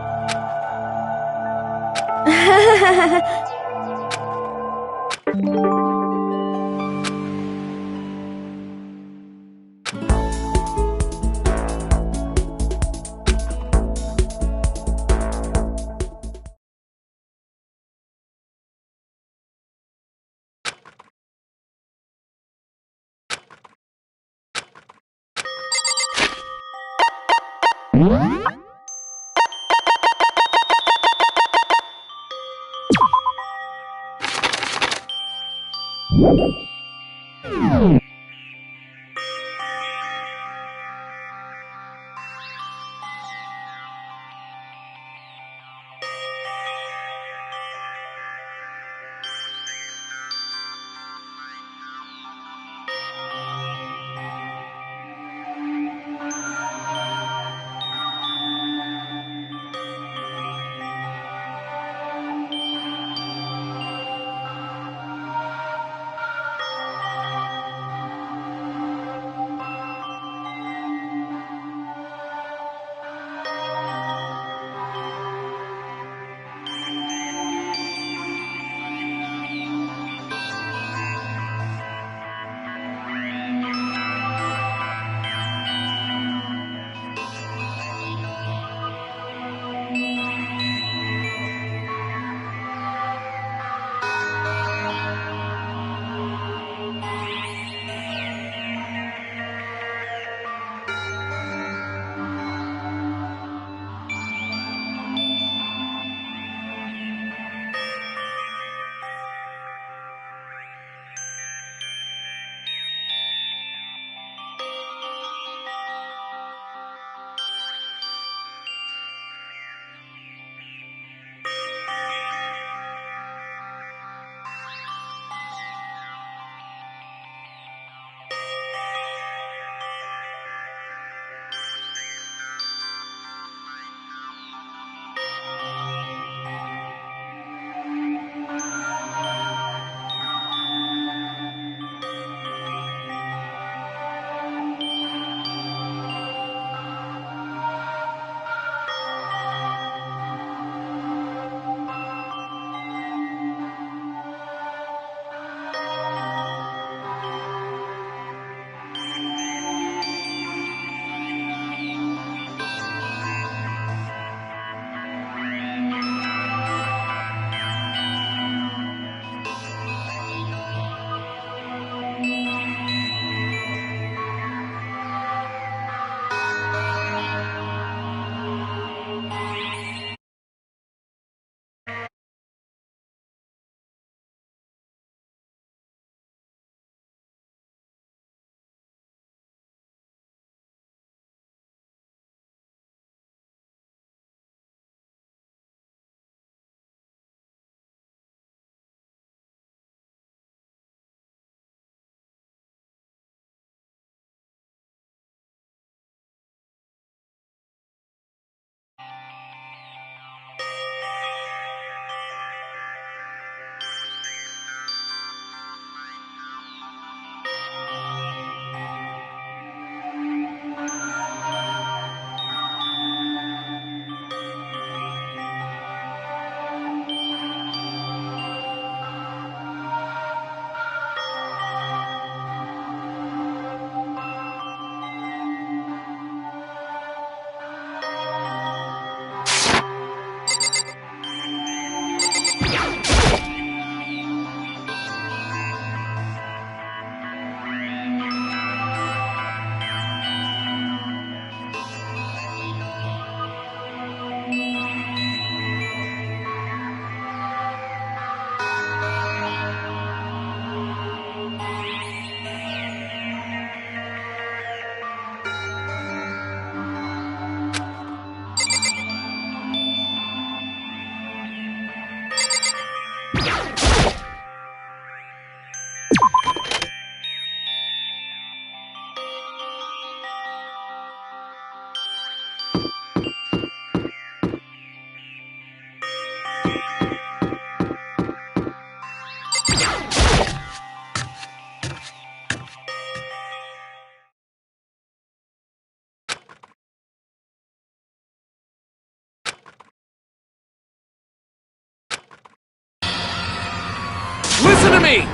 Listen to me!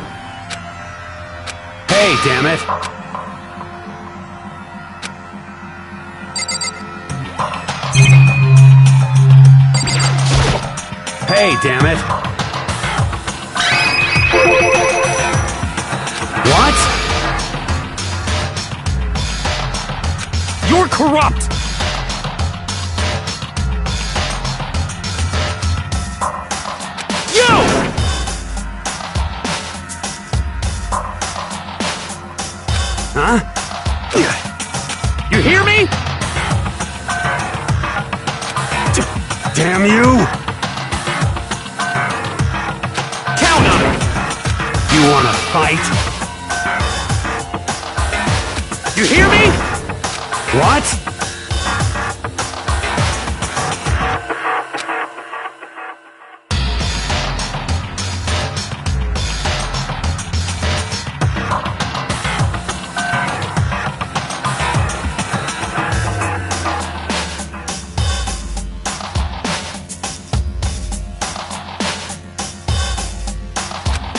Hey, damn it! Hey, damn it! What? You're corrupt! You! Huh? You hear me? Damn you! Count on it! You wanna fight? You hear me? What?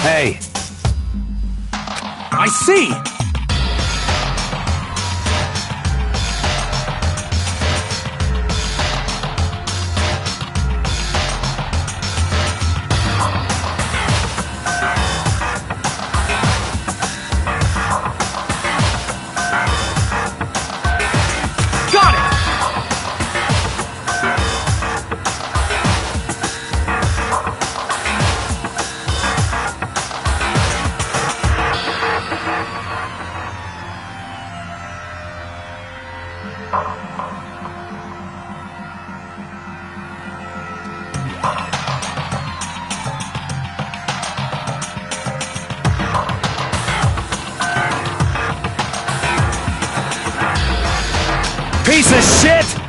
Hey. I see! Got it! Piece of shit!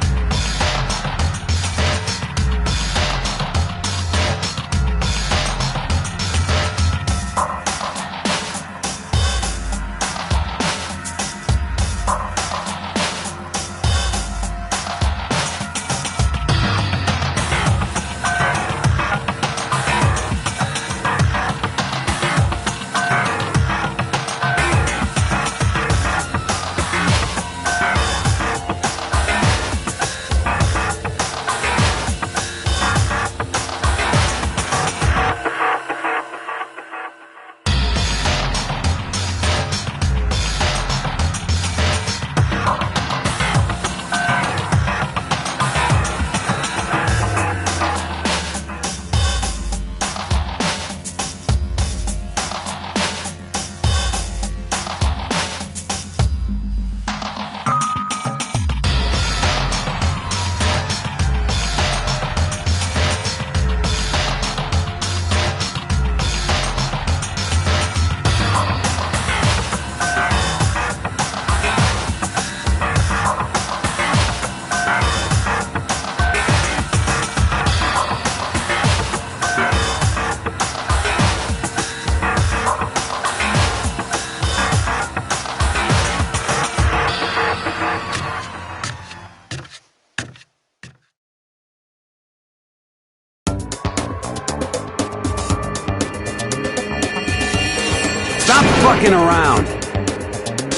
Stop fucking around!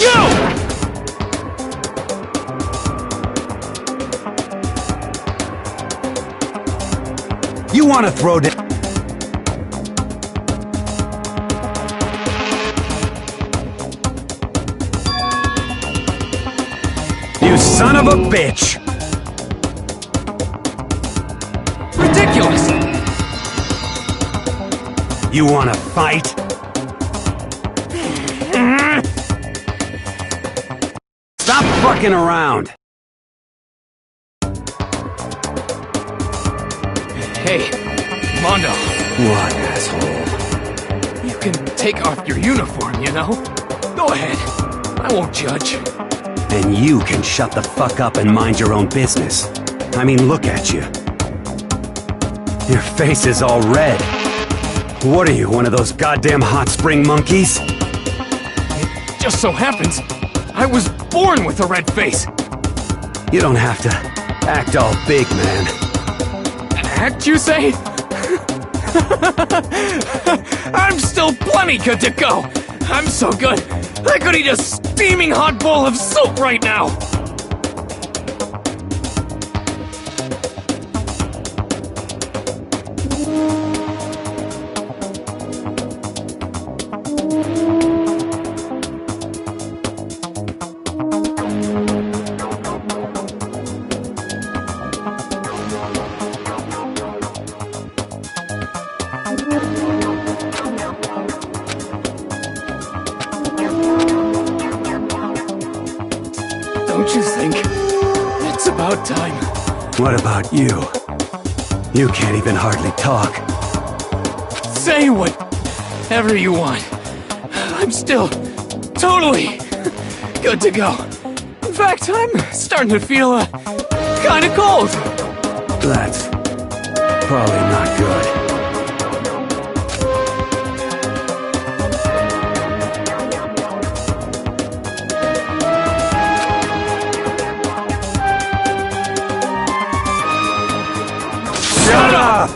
You! You wanna throw down? You son of a bitch! Ridiculous! You wanna fight? Stop fucking around! Hey, Mondo. What, asshole? You can take off your uniform, you know? Go ahead. I won't judge. And you can shut the fuck up and mind your own business. I mean, look at you. Your face is all red. What are you, one of those goddamn hot spring monkeys? It just so happens I was born with a red face. You don't have to act all big, man. Act, you say? I'm still plenty good to go. I'm so good, I could eat a steaming hot bowl of soup right now. Don't you think it's about time? What about you? You can't even hardly talk. Say whatever you want. I'm still totally good to go. In fact, I'm starting to feel kinda cold. That's probably not good. Shut up!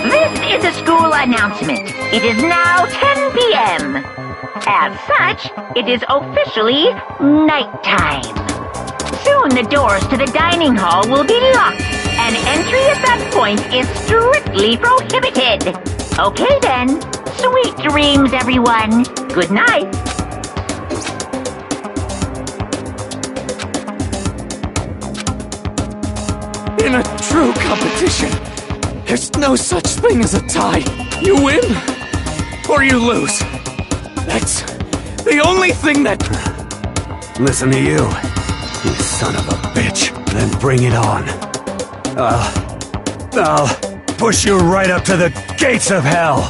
This is a school announcement. It is now 10 p.m. As such, it is officially nighttime. Soon the doors to the dining hall will be locked, and entry at that point is strictly prohibited. Okay then. Sweet dreams, everyone. Good night. In a true competition, there's no such thing as a tie. You win, or you lose. That's the only thing that... Listen to you, you son of a bitch. Then bring it on. I'll push you right up to the gates of hell.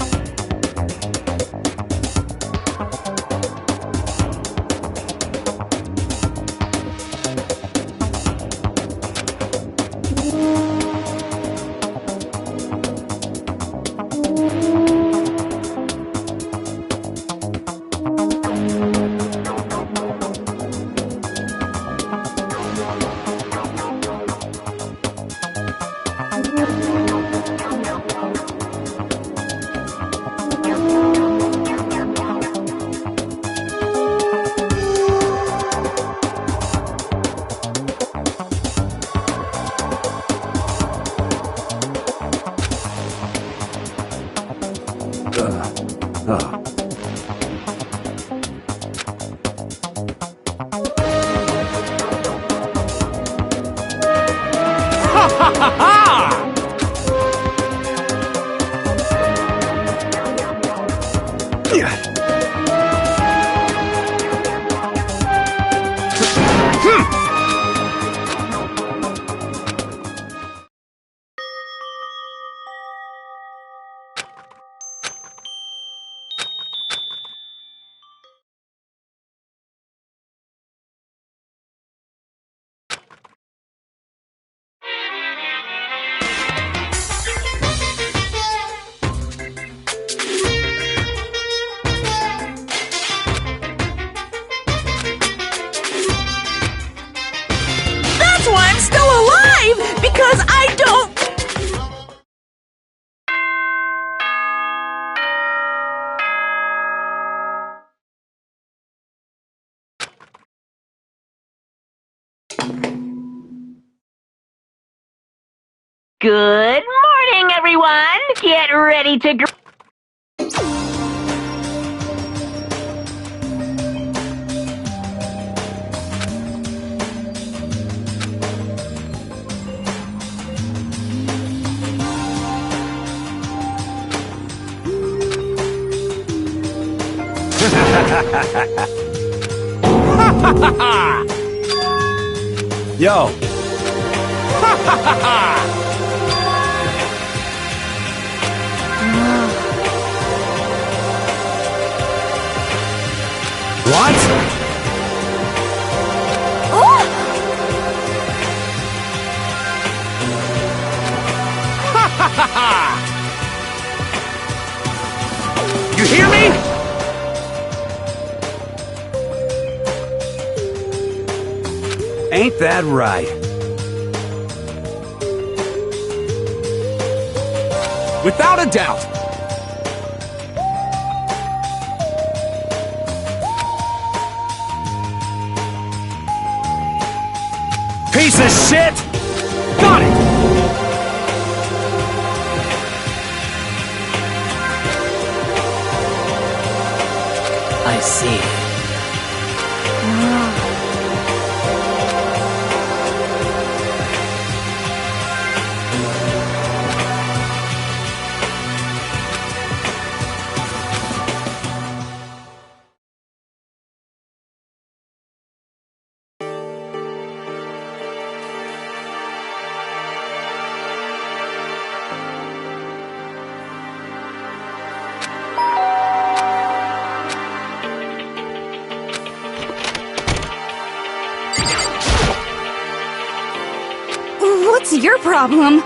That's why I'm still alive! Because I don't... Good morning, everyone. Get ready to... Yo! What? You hear me? Ain't that right? Without a doubt. Piece of shit! Got it! I see. What's your problem?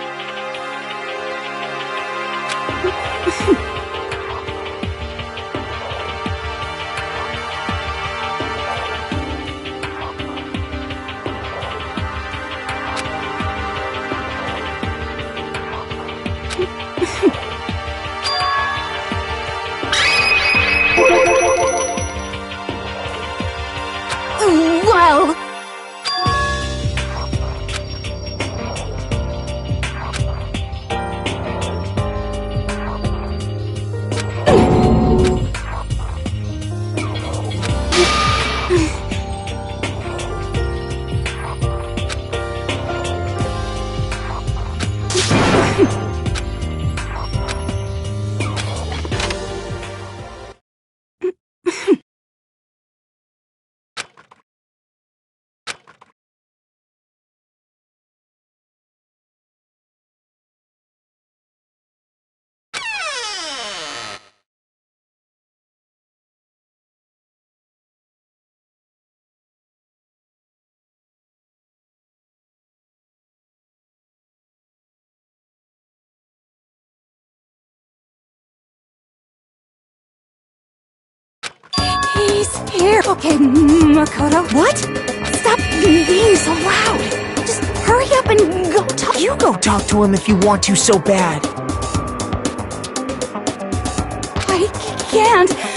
Well... He's here. Okay, Makoto. What? Stop being so loud. Just hurry up and go talk. You go talk to him if you want to so bad. I can't.